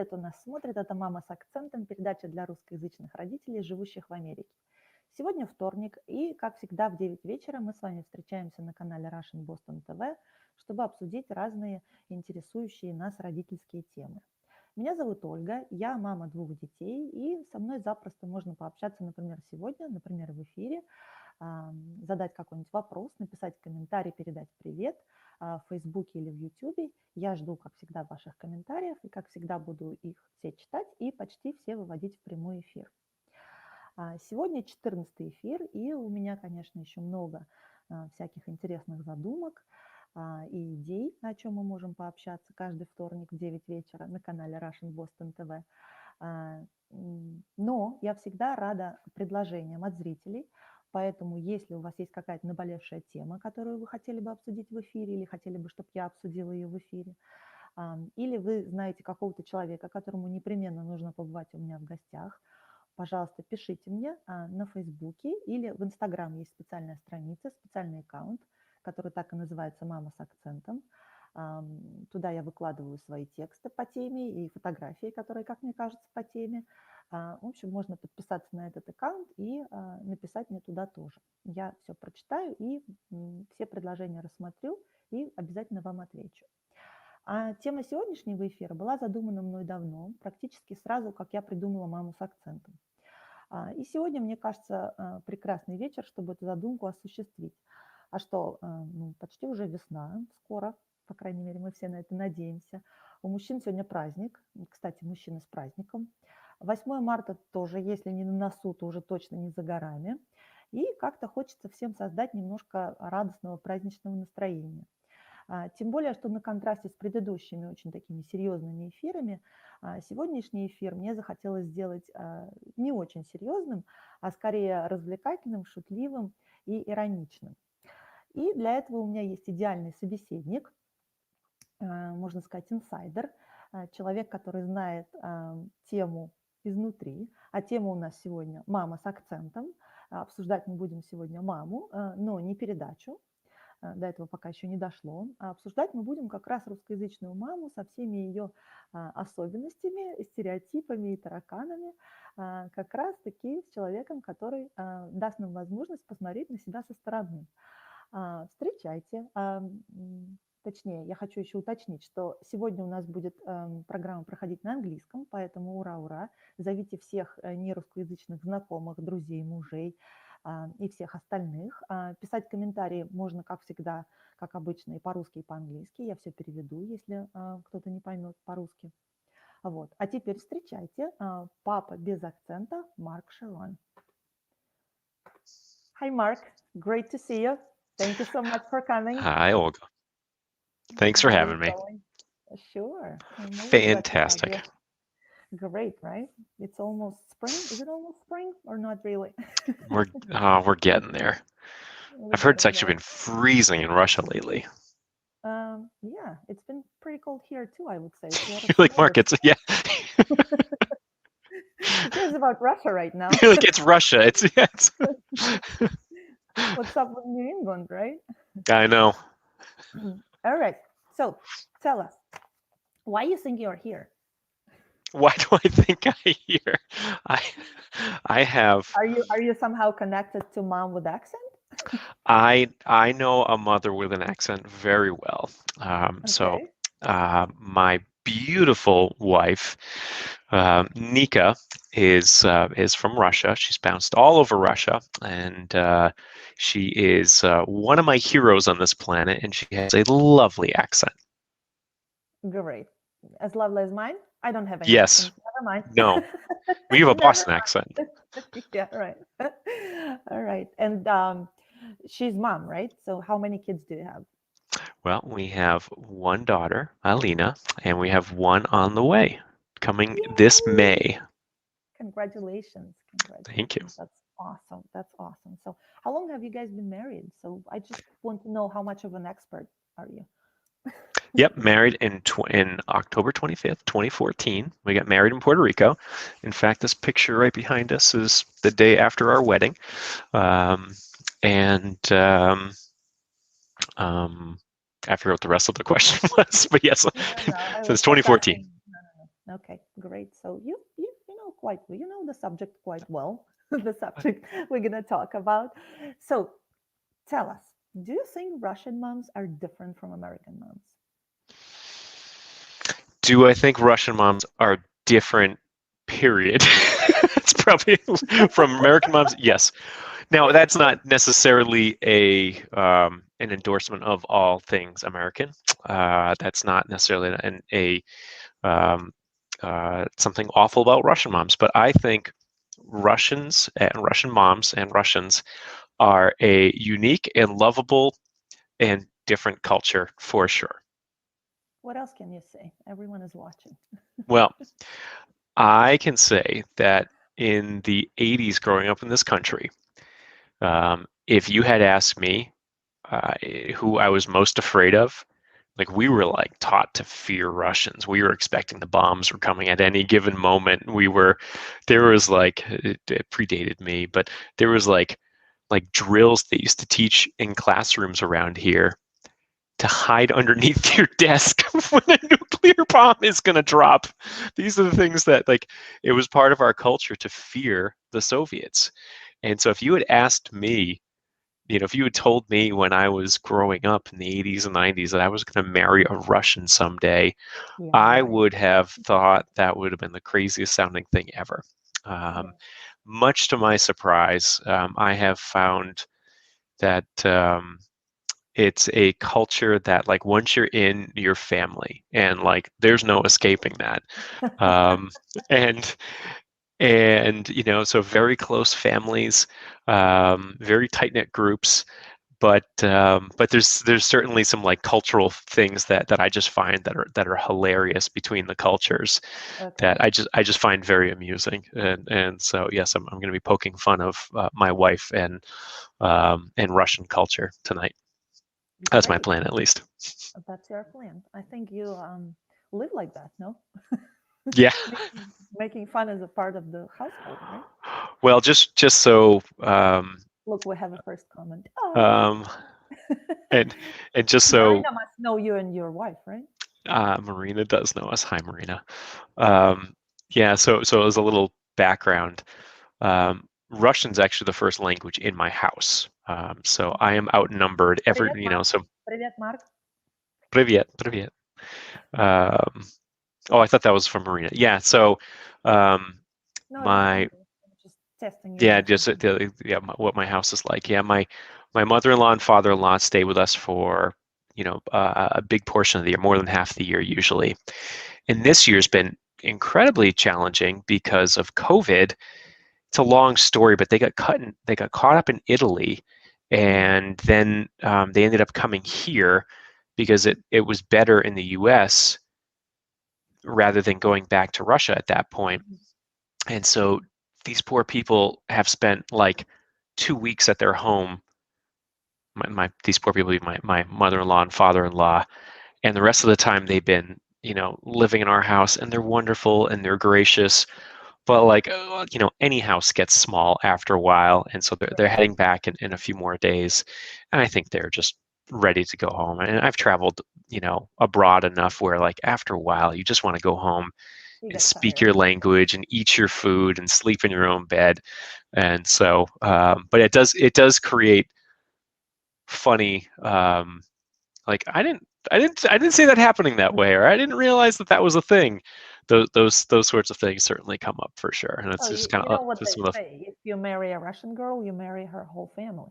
лет у нас смотрит. Это «Мама с акцентом», передача для русскоязычных родителей, живущих в Америке. Сегодня вторник, и, как всегда, в 9 вечера мы с вами встречаемся на канале Russian Boston TV, чтобы обсудить разные интересующие нас родительские темы. Меня зовут Ольга, я мама 2 детей, и со мной запросто можно пообщаться, например, сегодня, например, в эфире, задать какой-нибудь вопрос, написать комментарий, передать привет в Фейсбуке или в Ютубе. Я жду, как всегда, ваших комментариев, и, как всегда, буду их все читать и почти все выводить в прямой эфир. Сегодня 14-й эфир, и у меня, конечно, еще много всяких интересных задумок и идей, о чем мы можем пообщаться каждый вторник в 9 вечера на канале Russian Boston TV. Но я всегда рада предложениям от зрителей, поэтому если у вас есть какая-то наболевшая тема, которую вы хотели бы обсудить в эфире, или хотели бы, чтобы я обсудила ее в эфире, или вы знаете какого-то человека, которому непременно нужно побывать у меня в гостях, пожалуйста, пишите мне на Фейсбуке или в Инстаграм есть специальная страница, специальный аккаунт, который так и называется «Мама с акцентом». Туда я выкладываю свои тексты по теме и фотографии, которые, как мне кажется, по теме. В общем, можно подписаться на этот аккаунт и написать мне туда тоже. Я все прочитаю и все предложения рассмотрю и обязательно вам отвечу. А тема сегодняшнего эфира была задумана мной давно, практически сразу, как я придумала «Маму с акцентом». И сегодня, мне кажется, прекрасный вечер, чтобы эту задумку осуществить. А что, почти уже весна, скоро, по крайней мере, мы все на это надеемся. У мужчин сегодня праздник, кстати, мужчины с праздником. 8 марта тоже, если не на носу, то уже точно не за горами. И как-то хочется всем создать немножко радостного праздничного настроения. Тем более, что на контрасте с предыдущими очень такими серьезными эфирами, сегодняшний эфир мне захотелось сделать не очень серьезным, а скорее развлекательным, шутливым и ироничным. И для этого у меня есть идеальный собеседник, можно сказать, инсайдер, человек, который знает тему изнутри. А тема у нас сегодня «Мама с акцентом». Обсуждать мы будем сегодня маму, но не передачу. До этого пока еще не дошло. А обсуждать мы будем как раз русскоязычную маму со всеми ее особенностями, стереотипами и тараканами, как раз-таки с человеком, который даст нам возможность посмотреть на себя со стороны. Встречайте. Точнее, я хочу еще уточнить, что сегодня у нас будет программа проходить на английском, поэтому ура-ура. Зовите всех нерусскоязычных знакомых, друзей, мужей и всех остальных. Писать комментарии можно, как всегда, как обычно, и по-русски, и по-английски. Я все переведу, если кто-то не поймет по-русски. Вот. А теперь встречайте папа без акцента Марк Шарон. Hi, Mark. Great to see you. Thank you so much for coming. Hi, Olga. Thanks for having me. Sure. Fantastic. Great, right? It's almost spring. Is it almost spring or not really? We're getting there. I've heard it's actually been freezing in Russia lately. Yeah, it's been pretty cold here too, I would say. You're like, Mark, it's, yeah. Who cares about Russia right now? You're like, it's Russia. It's. What's up with New England, right? I know. All right. So tell us, why you think you're here? Why do I think I'm here? I have. Are you somehow connected to Mom with accent? I know a mother with an accent very well. Okay. So my beautiful wife, Nika, is from Russia. She's bounced all over Russia, and she is one of my heroes on this planet, and she has a lovely accent. Great. As lovely as mine? I don't have any Yes. accent. Never mind. No. We have a Boston accent. Yeah, right. All right. And she's mom, right? So how many kids do you have? Well, we have one daughter, Alina, and we have one on the way, coming this May. Congratulations. Thank you. That's awesome. That's awesome. So how long have you guys been married? So I just want to know, how much of an expert are you? Yep, married in October 25th, 2014. We got married in Puerto Rico. In fact, this picture right behind us is the day after our wedding. I forget what the rest of the question was, but yes, so it's 2014. Okay, great. So you know quite well, you know the subject quite well, the subject we're gonna talk about. So tell us, do you think Russian moms are different from American moms? Do I think Russian moms are different? Period. It's probably from American moms. Yes. Now, that's not necessarily a an endorsement of all things American. That's not necessarily um, something awful about Russian moms, but I think Russians and Russian moms and Russians are a unique and lovable and different culture for sure. What else can you say? Everyone is watching. Well, I can say that in the 80s, growing up in this country, if you had asked me uh, who I was most afraid of, like we were like taught to fear Russians. We were expecting the bombs were coming at any given moment. There was like, it predated me, but there was like drills they used to teach in classrooms around here to hide underneath your desk when a nuclear bomb is going to drop. These are the things that like it was part of our culture to fear the Soviets. And so if you had asked me, if you had told me when I was growing up in the 80s and 90s that I was going to marry a Russian someday, Yeah, I right. would have thought that would have been the craziest sounding thing ever. Yeah. Um, Much to my surprise, I have found that it's a culture that like once you're in your family and like there's no escaping that. Um, and so very close families, very tight knit groups, but there's certainly some like cultural things that I just find that are hilarious between the cultures that Okay. I just find very amusing, and so yes, I'm going to be poking fun of my wife and Russian culture tonight. That's my Great. plan, at least. That's your plan. I think you live like that, no? Yeah. Making fun is a part of the household, right? Well, just so Look, we have a first comment. Oh. um, and and just so Marina must know you and your wife, right? Marina does know us. Hi, Marina. Um, yeah. So as a little background, Russian's actually the first language in my house. So I am outnumbered Привет, Марк. So Привет, Марk. привет, привет. Um, oh, I thought that was from Marina. Yeah. So um, No, that's from my me. I'm just testing your yeah, just Russian. what my house is like. Yeah, my mother-in-law and father-in-law stay with us for a big portion of the year, more than half the year usually. And this year's been incredibly challenging because of COVID. It's a long story, but they got caught up in Italy, Mm. and then they ended up coming here because it was better in the U.S. rather than going back to Russia at that point. Mhm. And so these poor people have spent like 2 weeks at their home. These poor people, my mother-in-law and father-in-law, and the rest of the time they've been living in our house, and they're wonderful and they're gracious, but like any house gets small after a while, and so they're Right. heading back in a few more days, and I think they're just ready to go home. And I've traveled abroad enough where like after a while you just want to go home You and get speak tired. your language and eat your food and sleep in your own bed. And so but it does create funny like I didn't see that happening that way, or I didn't realize that was a thing. Those sorts of things certainly come up for sure, and it's Oh, just kind you of know what just they some of say. If you marry a Russian girl, you marry her whole family.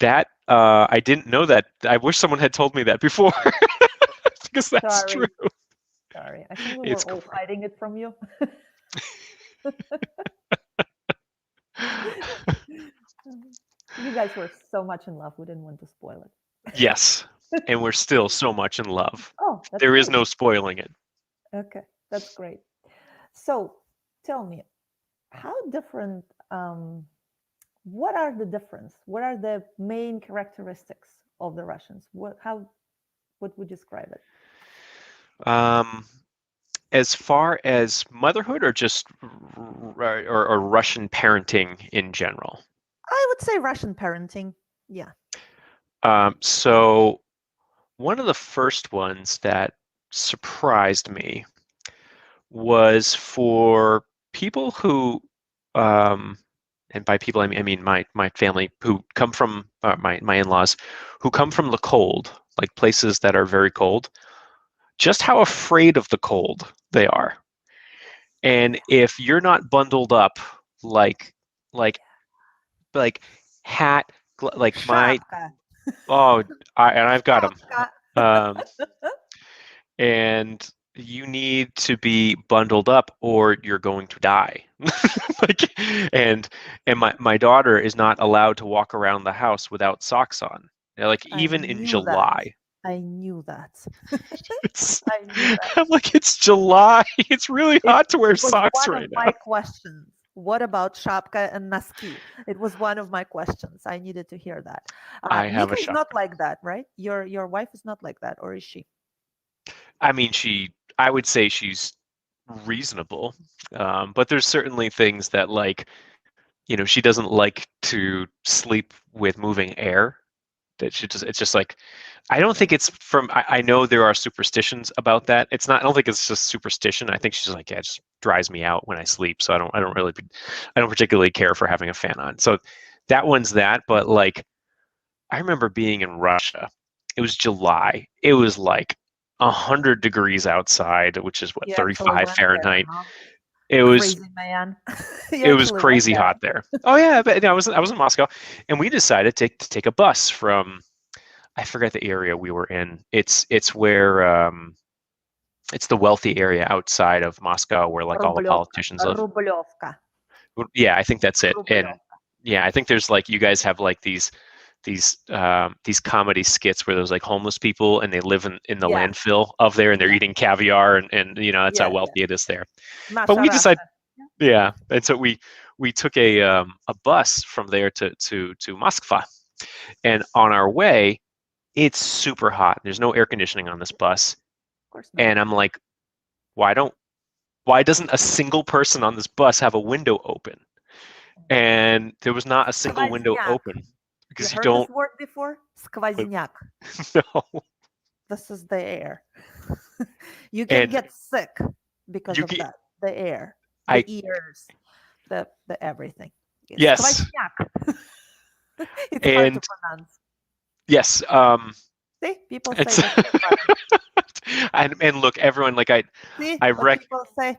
that. I didn't know that. I wish someone had told me that before, because that's true. Sorry, sorry. I think we were It's all great. hiding it from you. You guys were so much in love, we didn't want to spoil Yes, it. and we're still so much in love. Oh, that's There is great. no spoiling it. Okay, that's great. So tell me, how different, what are the difference? What are the main characteristics of the Russians? What would you describe it? Um, as far as motherhood, or just or Russian parenting in general. I would say Russian parenting. Yeah. So one of the first ones that surprised me was for people who, and by people I mean my family who come from my in-laws who come from the cold, like places that are very cold, just how afraid of the cold they are. And if you're not bundled up like like like hat like my Шапка. oh and I've got them. Шапка. Um, and you need to be bundled up or you're going to die. Like, and my daughter is not allowed to walk around the house without socks on. Like I even in knew that. July. I knew that. It's, I knew that. I'm like, it's July. It's really hot to wear It was socks one right of now. my questions. What about shapka and носки? It was one of my questions. I needed to hear that. I have Nika a is not shop. like that, right? Your wife is not like that, or is she? I mean, I would say she's reasonable, but there's certainly things that like, she doesn't like to sleep with moving air. That it's just like, I don't think it's from, I know there are superstitions about that. It's not, I don't think it's just superstition. I think she's like, yeah, it just dries me out when I sleep. So I don't particularly care for having a fan on. So that one's that. But like, I remember being in Russia. It was July. It was like 100 degrees outside, which is what, You actually 35 went there, Fahrenheit. huh? It was Crazy man. You it was actually went crazy there. hot there. Oh yeah, but I was in Moscow, and we decided to take a bus from, I forget the area we were in. It's where it's the wealthy area outside of Moscow where like all the Рублевка. politicians live. Рублевка. Yeah, I think that's it. And Рублевка. yeah, I think there's like, you guys have like these comedy skits where there's like homeless people and they live in the Yeah, landfill of there and they're yeah, eating caviar and that's how yeah, yeah. wealthy it is there. But Наша we decided, Russia. Yeah. yeah, and so we took a bus from there to Moskva, and on our way, it's super hot. There's no air conditioning on this bus, Of course not. and I'm like, why don't why doesn't a single person on this bus have a window open? And there was not a single window Сквозняк. open You because you heard this don't. word before? Сквозняк. No. This is the air. You can And get sick because you of get that. The air, the I ears, the everything. yes, Сквозняк. It's hard to and pronounce. yes, See, people say it's this is funny. and look, everyone, like See I what rec people say?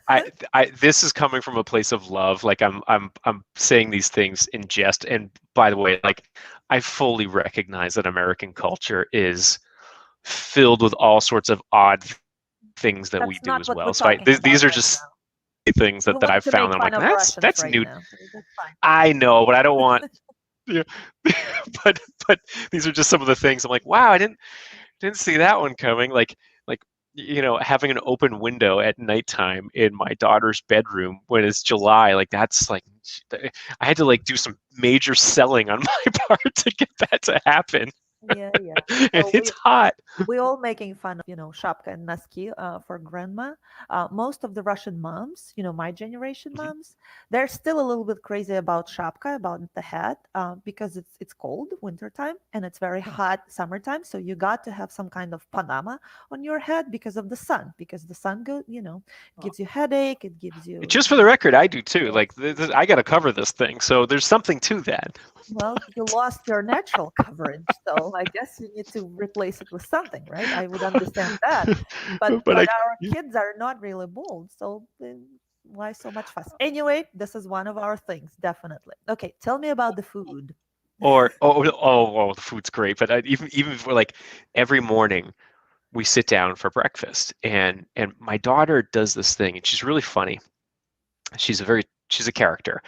I this is coming from a place of love. Like I'm saying these things in jest. And by the way, like I fully recognize that American culture is filled with all sorts of odd things that we That's do not as what we're well. So talking about these are right just now. things You that want I've to found. make I'm fun like, of that's Russians that's right new. now. That's fine. I know, but I don't want. Yeah. but these are just some of the things. I'm like, wow, I didn't see that one coming. Like having an open window at nighttime in my daughter's bedroom when it's July, like that's like I had to like do some major selling on my part to get that to happen. Yeah, yeah. And So it's hot. we all making fun of shapka and noski for grandma. Most of the Russian moms, my generation Mhm. moms, they're still a little bit crazy about shapka, about the hat, because it's cold wintertime and it's very hot summertime. So you got to have some kind of panama on your head because of the sun, because the sun gives you headache, it gives you. Just for the record, I do too. Like I got to cover this thing, so there's something to that. Well, you lost your natural coverage, so I guess you need to replace it with something, right? I would understand that. But But our kids are not really bold, so then why so much fuss? Anyway, this is one of our things, definitely. Okay, tell me about the food. the food's great. But even for like every morning we sit down for breakfast, and my daughter does this thing, and she's really funny. She's a character,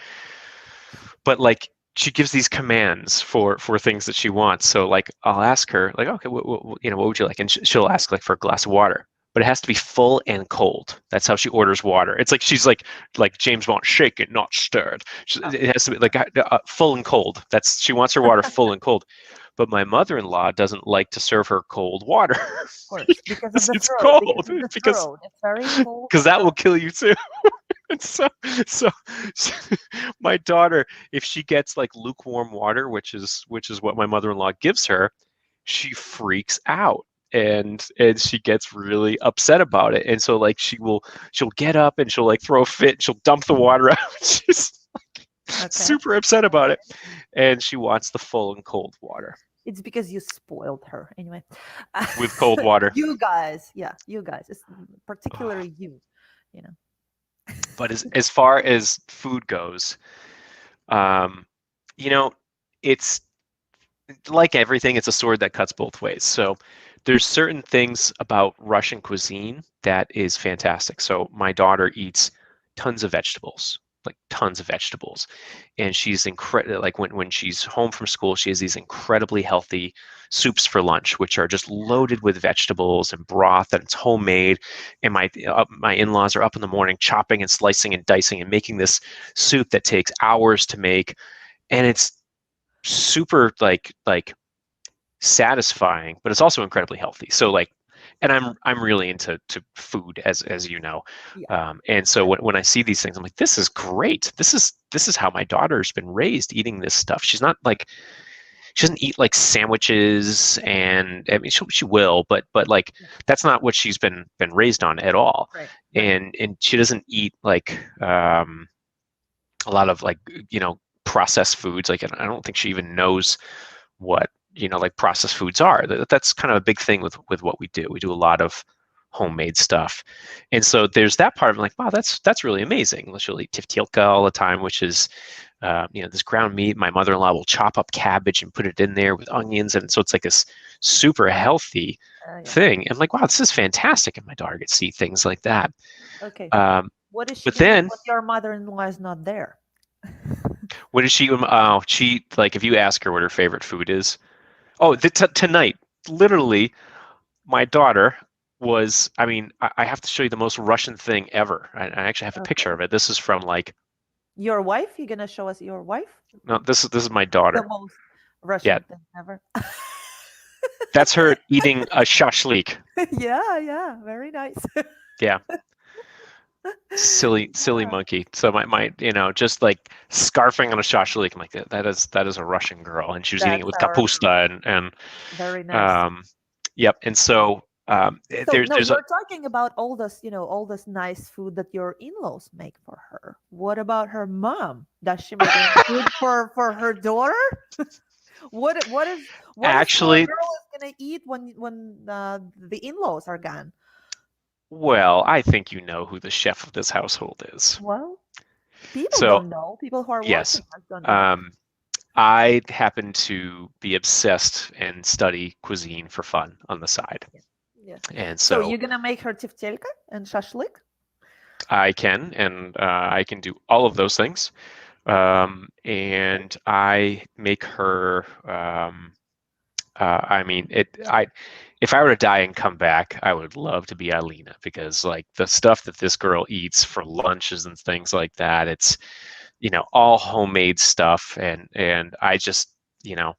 but like she gives these commands for things that she wants. So like I'll ask her like, okay, what would you like? And she'll ask like for a glass of water, but it has to be full and cold. That's how she orders water. It's like she's like James Bond, shake it, not stirred. Oh, It has to be like full and cold. She wants her water full and cold. But my mother-in-law doesn't like to serve her cold water of course, because of because the it's throat, cold. because of the Because throat. It's very cold because that will throat. kill you too. And so my daughter, if she gets like lukewarm water, which is what my mother-in-law gives her, she freaks out. and she gets really upset about it. And so like she'll get up and she'll like throw a fit, she'll dump the water out. She's Okay. super upset about it. And she wants the full and cold water. It's because you spoiled her. Anyway. With cold water. You guys. Yeah, you guys. It's particularly you know. But as far as food goes, you know, it's like everything, it's a sword that cuts both ways. So there's certain things about Russian cuisine that is fantastic. So my daughter eats tons of vegetables, like tons of vegetables. And she's incredible. Like when she's home from school, she has these incredibly healthy soups for lunch, which are just loaded with vegetables and broth, and it's homemade. And my in-laws are up in the morning chopping and slicing and dicing and making this soup that takes hours to make. And it's super like satisfying, but it's also incredibly healthy. So like, and I'm really into food, as you know. Yeah. And so when I see these things, I'm like, this is great. This is how my daughter's been raised, eating this stuff. She's not like, she doesn't eat like sandwiches, and I mean she will, but like that's not what she's been raised on at all. Right. And she doesn't eat like a lot of like, you know, processed foods. Like I don't think she even knows what, you know, like processed foods are. That's kind of a big thing with what we do. We do a lot of homemade stuff. And so there's that part of it, like, wow, that's really amazing. She'll eat tiftilka all the time, which is, you know, this ground meat. My mother-in-law will chop up cabbage and put it in there with onions. And so it's like this super healthy thing. And I'm like, wow, this is fantastic. And my daughter gets to see things like that. Okay. What is she but gonna then do when your mother-in-law is not there? what is she? She, like, if you ask her what her favorite food is, tonight, literally, my daughter was, I mean, I have to show you the most Russian thing ever. I actually have a picture of it. This is from like your wife. You're gonna show us your wife? No, this is my daughter. The most Russian thing ever. That's her eating a shashlik. Yeah, very nice. Yeah. Silly monkey. So my you know, just like scarfing on a shashlik. I'm like, that is a Russian girl, and she was eating it with kapusta and very nice. Yep. And so there's you're talking about all this, you know, all this nice food that your in-laws make for her. What about her mom? Does she make any food for her daughter? What actually is girl is gonna eat when the in-laws are gone? Well, I think you know who the chef of this household is. Well, people don't know. People who are yes, watching don't know. I happen to be obsessed and study cuisine for fun on the side. Yeah. And so you're gonna make her tiftelka and shashlik? I can, and I can do all of those things. And I make her. I mean, if I were to die and come back, I would love to be Alina, because like the stuff that this girl eats for lunches and things like that, it's, you know, all homemade stuff, and I just, you know,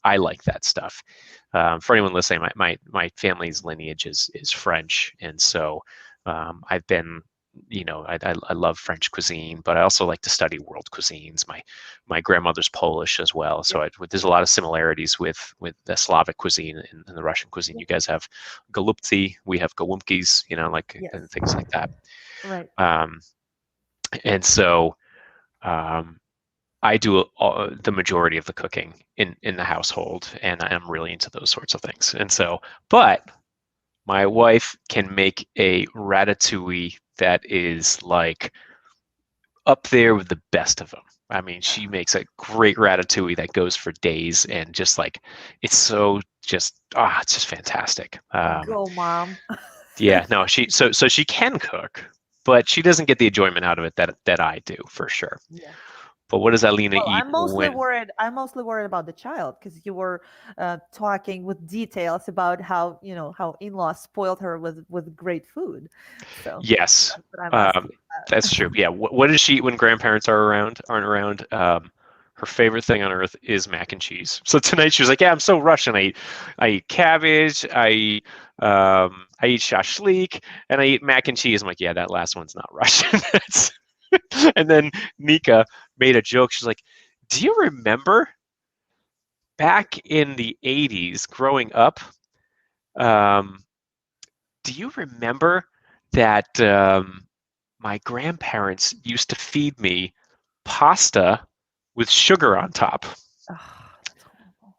I like that stuff. For anyone listening, my family's lineage is French, and so I've been, you know, I love French cuisine, but I also like to study world cuisines. My grandmother's Polish as well, so there's a lot of similarities with the Slavic cuisine and the Russian cuisine. You guys have galupti, we have gołąbkis, you know, like and things like that. Right. And so I do the majority of the cooking in the household, and I'm really into those sorts of things. And so, but my wife can make a ratatouille that is like up there with the best of them. I mean, she makes a great ratatouille that goes for days, and just like, it's so just, it's just fantastic. Go, Mom. Yeah, no, so she can cook, but she doesn't get the enjoyment out of it that I do, for sure. Yeah. But what does Alina eat? I'm mostly worried about the child, because you were talking with details about how, you know, how in-laws spoiled her with great food. So yes, that's true. Yeah, what does she eat when grandparents aren't around? Her favorite thing on earth is mac and cheese. So tonight she was like, "Yeah, I'm so Russian. I eat cabbage. I eat shashlik, and I eat mac and cheese." I'm like, "Yeah, that last one's not Russian." And then Nika made a joke. She's like, "Do you remember back in the 80s growing up, Um, do you remember that my grandparents used to feed me pasta with sugar on top? Oh, that's horrible.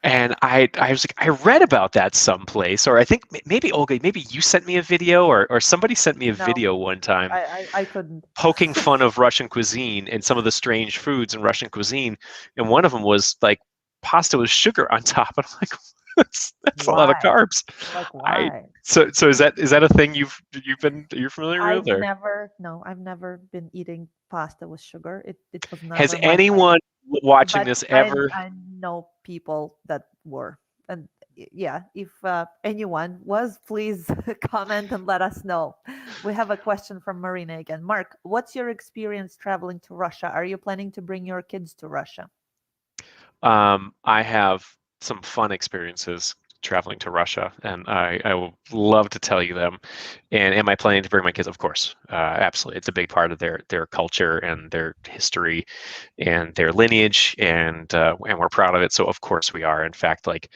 And I was like, I read about that someplace, or I think maybe Olga, maybe you sent me a video, or somebody sent me a No, video one time I couldn't. poking fun of Russian cuisine and some of the strange foods in Russian cuisine, and one of them was like pasta with sugar on top. And I'm like, that's a lot of Why? carbs. Like, I why? so is that a thing you're familiar with, or I've never been eating pasta with sugar. It was has never my thing. anyone watching But this ever? I know people that were. And yeah, if anyone was, please comment and let us know. We have a question from Marina again. Mark, what's your experience traveling to Russia? Are you planning to bring your kids to Russia? I have some fun experiences traveling to Russia, and I will love to tell you them. And am I planning to bring my kids? Of course, absolutely. It's a big part of their culture and their history and their lineage, and we're proud of it. So of course we are. In fact, like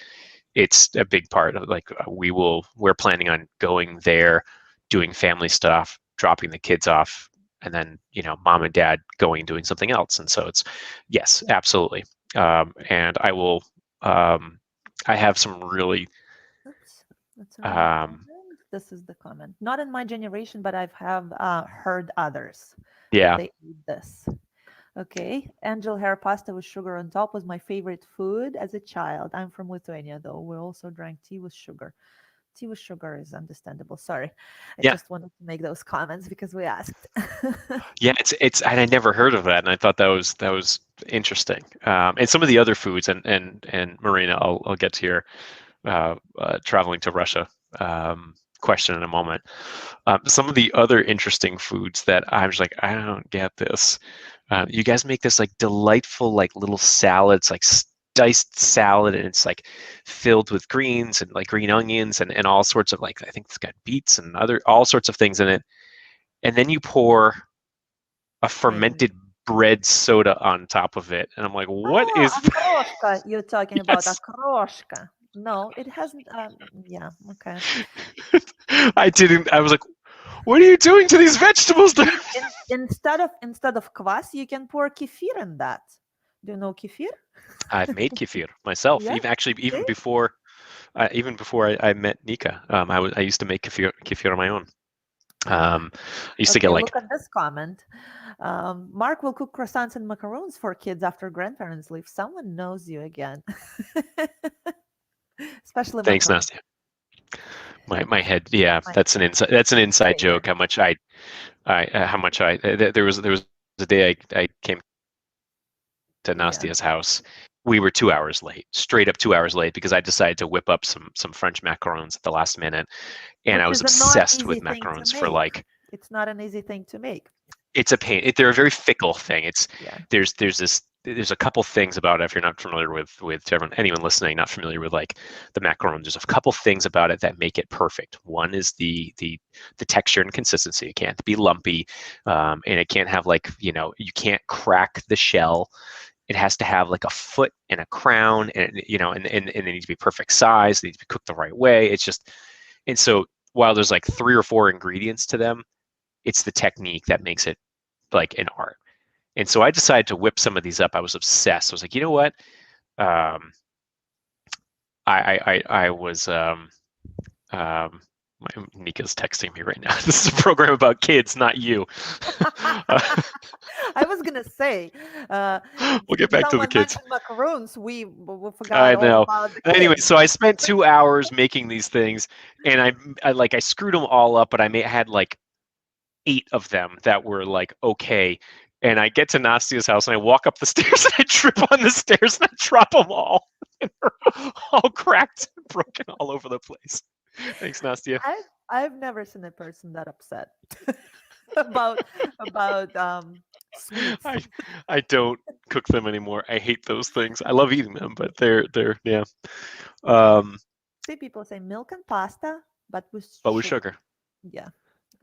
it's a big part of like we're planning on going there, doing family stuff, dropping the kids off, and then mom and dad going and doing something else. And so it's yes, absolutely. And I will. I have some really Oops, that's the wrong um, comment. This is the comment. Not in my generation, but I've have heard others that yeah. they eat this. Okay, angel hair pasta with sugar on top was my favorite food as a child. I'm from Lithuania, though. We also drank tea with sugar. Tea with sugar is understandable. Sorry, I Yeah, just wanted to make those comments because we asked. yeah, it's and I never heard of that, and I thought that was interesting. And some of the other foods, and Marina, I'll get to your traveling to Russia question in a moment. Some of the other interesting foods that I'm just like, I don't get this. You guys make this like delightful, like little salads, like diced salad, and it's like filled with greens and like green onions and all sorts of like I think it's got beets and other all sorts of things in it. And then you pour a Mayonnaise. fermented bread soda on top of it, and I'm like, what Ah, is that? akroshka. You're talking about Yes. akroshka. No, it hasn't. Yeah, okay. I didn't. I was like, what are you doing to these vegetables? Instead of kvass, you can pour kefir in that. Do you know kefir? I've made kefir myself. Yeah. Even actually, See? even before I met Nika, I used to make kefir on my own. I used to get Okay, like look at this comment. Mark will cook croissants and macarons for kids after grandparents leave. Someone knows you again, especially thanks, macarons. Nastia. My head, yeah, My that's an inside favorite. joke. There was a day I came to Yeah, Nastia's house. We were 2 hours late, straight up 2 hours late, because I decided to whip up some French macarons at the last minute, and I which was is a not obsessed easy with thing to macarons for make. like It's not an easy thing to make. it's a pain. They're a very fickle thing. It's Yeah. there's a couple things about it if you're not familiar with anyone listening not familiar with like the macaron. There's a couple things about it that make it perfect. One is the texture and consistency. It can't be lumpy, and it can't have like you can't crack the shell. It has to have like a foot and a crown, and they need to be perfect size. They need to be cooked the right way. It's just and so while there's like three or four ingredients to them, it's the technique that makes it like an art. And so I decided to whip some of these up. I was obsessed. I was like, you know what? Um, I was Nika's texting me right now. This is a program about kids, not you. I was gonna say, uh, We'll get back to the someone kids. mentioned macaroons. We forgot I all know. about the Anyway, kids. so I spent 2 hours making these things, and I screwed them all up, but had like 8 of them that were like okay. And I get to Nastia's house and I walk up the stairs and I trip on the stairs and I drop them all. And they're all cracked and broken all over the place. Thanks, Nastia. I've never seen a person that upset about about sweets. I I don't cook them anymore. I hate those things. I love eating them, but they're yeah. Um, See, people say milk and pasta, but with but with sugar. sugar. Yeah,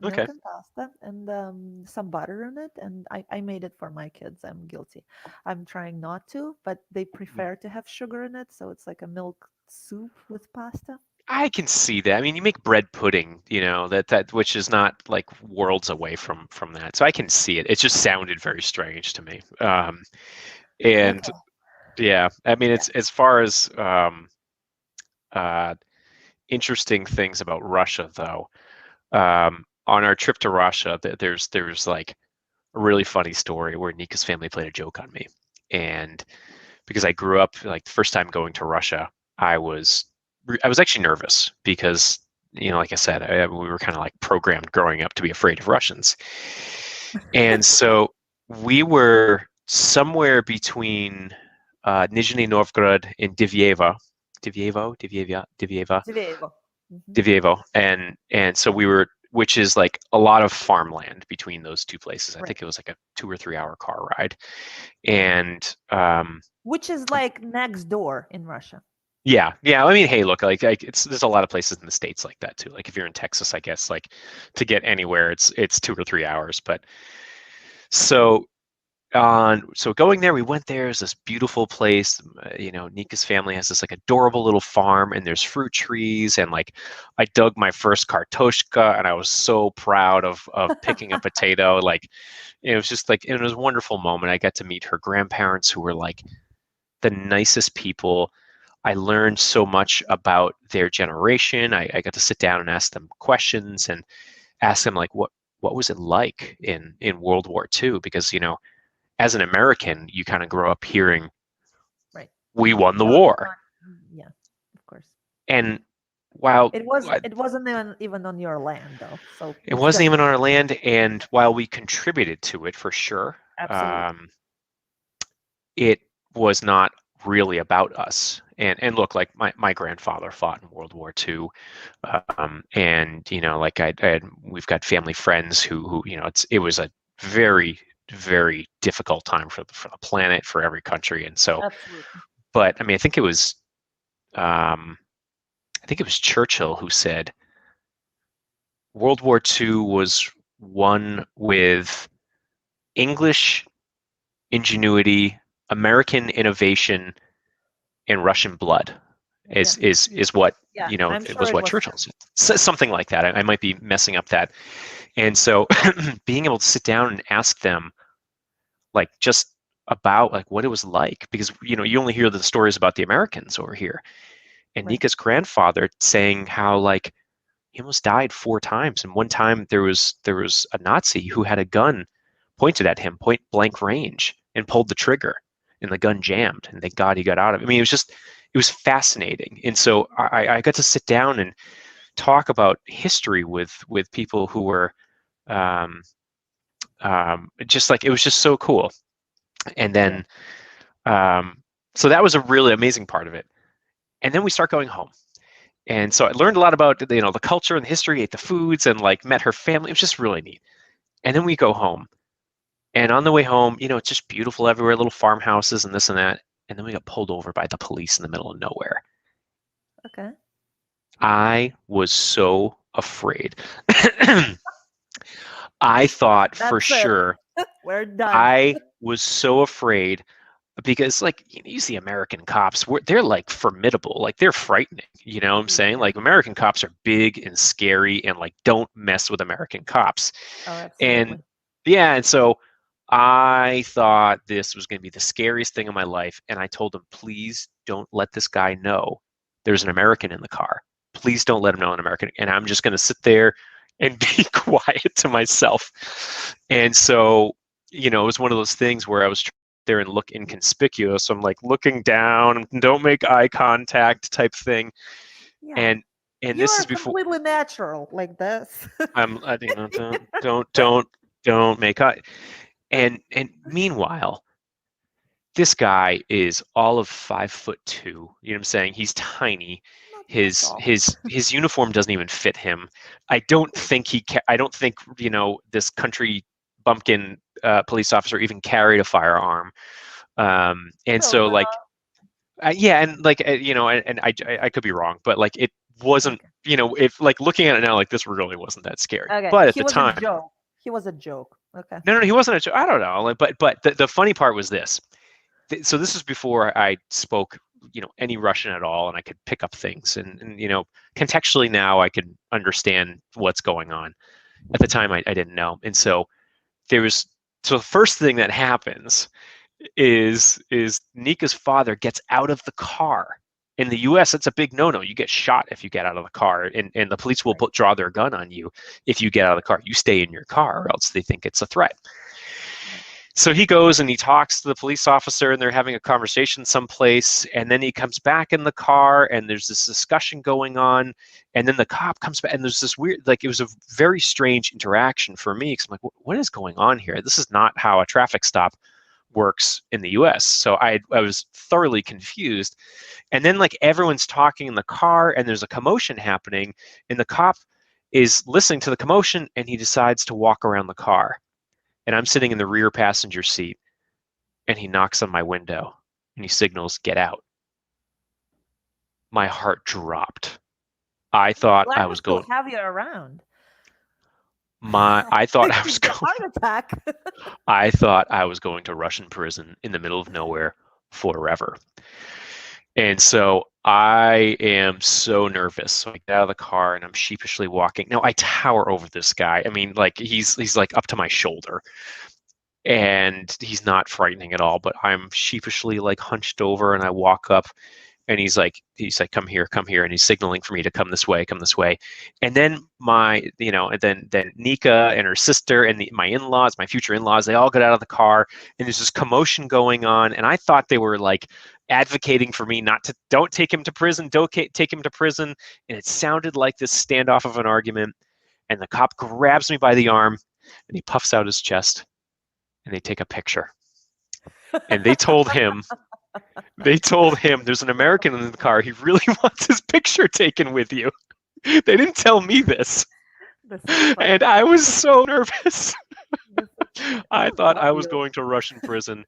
Okay. milk and pasta and some butter in it. And I made it for my kids. I'm guilty. I'm trying not to, but they prefer to have sugar in it. So it's like a milk soup with pasta. I can see that. I mean, you make bread pudding, that which is not like worlds away from that. So I can see it. It just sounded very strange to me. And Okay. yeah, I mean, Yeah. it's as far as uh, interesting things about Russia, though. On our trip to Russia, there's like a really funny story where Nika's family played a joke on me, and because I grew up like the first time going to Russia, I was I was actually nervous because like I said, we were kind of like programmed growing up to be afraid of Russians, and so we were somewhere between Nizhny Novgorod and Divevo. Mhm. Divyevo, and so we were, which is like a lot of farmland between those two places. I Right. think it was like a 2 or 3 hour car ride, and Which is like next door in Russia. yeah. I mean, hey, look, like there's a lot of places in the States like that too. Like if you're in Texas, I guess like to get anywhere, it's 2 or 3 hours. But so so going there, we went there. It's this beautiful place. Nika's family has this like adorable little farm, and there's fruit trees, and like I dug my first kartoshka, and I was so proud of picking a potato. Like it was just like it was a wonderful moment. I got to meet her grandparents, who were like the nicest people. I learned so much about their generation. I got to sit down and ask them questions and ask them like what was it like in World War II? Because as an American, you kind of grow up hearing, Right. we won the Well, war. yeah, of course. And while It wasn't even on your land though, so it it's wasn't even definitely on our land, and while we contributed to it for sure, absolutely. it was not really about us. And look, like my grandfather fought in World War II, and like we've got family friends who it was a very very difficult time for the planet, for every country, and so. Absolutely. But I mean, I think it was Churchill who said World War II was won with English ingenuity, American innovation, and Russian blood. Is what Yeah, I'm it sure was it what was Churchill him. said. Something like that. I might be messing up that. And so being able to sit down and ask them like just about like what it was like, because you only hear the stories about the Americans over here. And Right. Nika's grandfather saying how like he almost died 4 times, and one time there was a Nazi who had a gun pointed at him, point blank range, and pulled the trigger, and the gun jammed, and thank God he got out of it. I mean, it was fascinating, and so I got to sit down and talk about history with people who were um, just like it was just so cool, and Yeah. then so that was a really amazing part of it, and then we start going home. And so I learned a lot about the culture and the history, ate the foods, and like met her family. It was just really neat. And then we go home, and on the way home, it's just beautiful everywhere, little farmhouses and this and that. And then we got pulled over by the police in the middle of nowhere. Okay. I was so afraid. I thought for That's it. sure. We're done. I was so afraid because like you see American cops, they're like formidable, like they're frightening. You know what I'm saying? Yeah. Like American cops are big and scary, and like don't mess with American cops. Oh, And absolutely. yeah, and so I thought this was going to be the scariest thing in my life, and I told him, please don't let this guy know there's an American in the car. Please don't let him know an American, and I'm just going to sit there and be quiet to myself. And so it was one of those things where I was there and look inconspicuous. So I'm like looking down, don't make eye contact type thing. Yeah. And You this are is before completely natural like this. I'm, don't make eye. And meanwhile, this guy is all of 5'2". You know what I'm saying? He's tiny. Not tall. His uniform doesn't even fit him. I don't think I don't think this country bumpkin police officer even carried a firearm. And Still so no. like yeah, and like and I could be wrong, but like it wasn't. Okay. If like looking at it now, like this really wasn't that scary. Okay. But at He the was a time, joke. He was a joke. Okay. no, he wasn't. I don't know. Like, but the funny part was this. So this is before I spoke any Russian at all, and I could pick up things, and contextually now I could understand what's going on. At the time, I didn't know, and so the first thing that happens is Nika's father gets out of the car. In the U.S., it's a big no-no. You get shot if you get out of the car, and the police will draw their gun on you if you get out of the car. You stay in your car, or else they think it's a threat. So he goes and he talks to the police officer, and they're having a conversation someplace, and then he comes back in the car, and there's this discussion going on, and then the cop comes back, and there's this weird, it was a very strange interaction for me, because I'm like, what is going on here? This is not how a traffic stop works in the US. So I was thoroughly confused. And then everyone's talking in the car, and there's a commotion happening, and the cop is listening to the commotion, and he decides to walk around the car. And I'm sitting in the rear passenger seat, and he knocks on my window, and he signals, "Get out." My heart dropped. I thought I was going. Have you around? I thought I was going. Heart attack. I thought I was going to Russian prison in the middle of nowhere forever. And so I am so nervous. So I get out of the car, and I'm sheepishly walking. Now I tower over this guy. I mean, he's up to my shoulder, and he's not frightening at all. But I'm sheepishly hunched over, and I walk up, and he's like, come here, and he's signaling for me to come this way. And then then Nika and her sister and my in-laws, my future in-laws, they all get out of the car, and there's this commotion going on, and I thought they were advocating for me don't take him to prison, and it sounded like this standoff of an argument, and the cop grabs me by the arm, and he puffs out his chest, and they take a picture. And they told him there's an American in the car. He really wants his picture taken with you. They didn't tell me this. And I was so nervous. I thought I was going to Russian prison.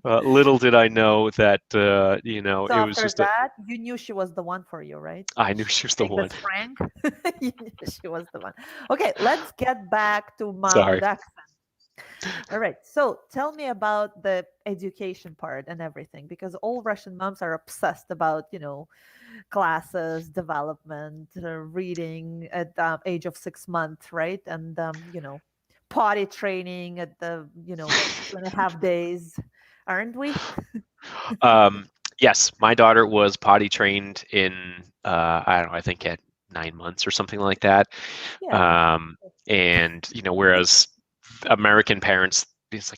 Little did I know that, so it was just that, you knew she was the one for you, right? I knew she was the one. Frank. You knew she was the one. Okay, let's get back to Mama's accent. All right. So tell me about the education part and everything, because all Russian moms are obsessed about, classes, development, reading at the age of 6 months, right? And, potty training at the, 2.5 days, aren't we? Yes, my daughter was potty trained in, I don't know, I think at 9 months or something like that. Yeah. And, whereas American parents, it's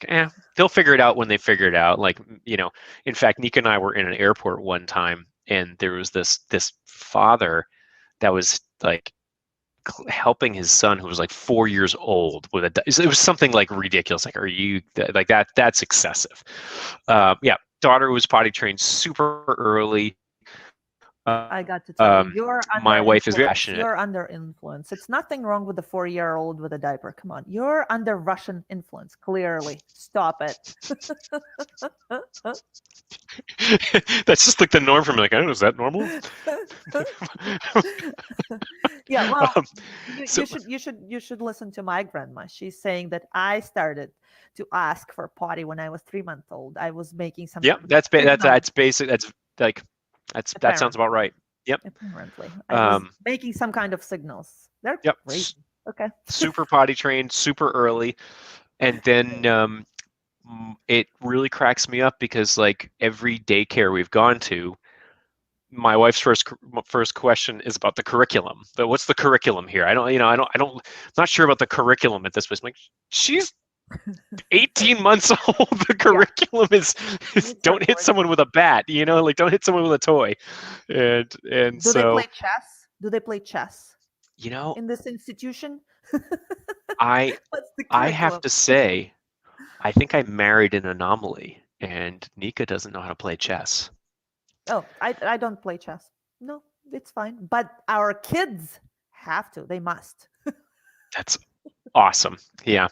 they'll figure it out when they figure it out. In fact, Nika and I were in an airport one time, and there was this father that was helping his son who was 4 years old with it was something ridiculous. Are you that? That's excessive. Yeah, daughter was potty trained super early. I got to tell you, my wife is very passionate. You're under influence. It's nothing wrong with the 4-year-old with a diaper. Come on, you're under Russian influence. Clearly, stop it. That's just the norm for me. I don't know, is that normal? Yeah, well, you should listen to my grandma. She's saying that I started to ask for potty when I was 3 months old. I was making some. Yeah, that's basic. That sounds about right. Yep. Apparently, I was making some kind of signals. They're crazy. Okay. Super potty trained, super early, and then it really cracks me up because every daycare we've gone to, my wife's first question is about the curriculum. But what's the curriculum here? I'm not sure about the curriculum at this place. I'm like, she's 18 months old. The curriculum is don't hit someone with a bat, don't hit someone with a toy. And do they play chess? Do they play chess? In this institution? I have to say, I think I married an anomaly, and Nika doesn't know how to play chess. Oh, I don't play chess. No, it's fine. But our kids have to. They must. That's awesome. Yeah.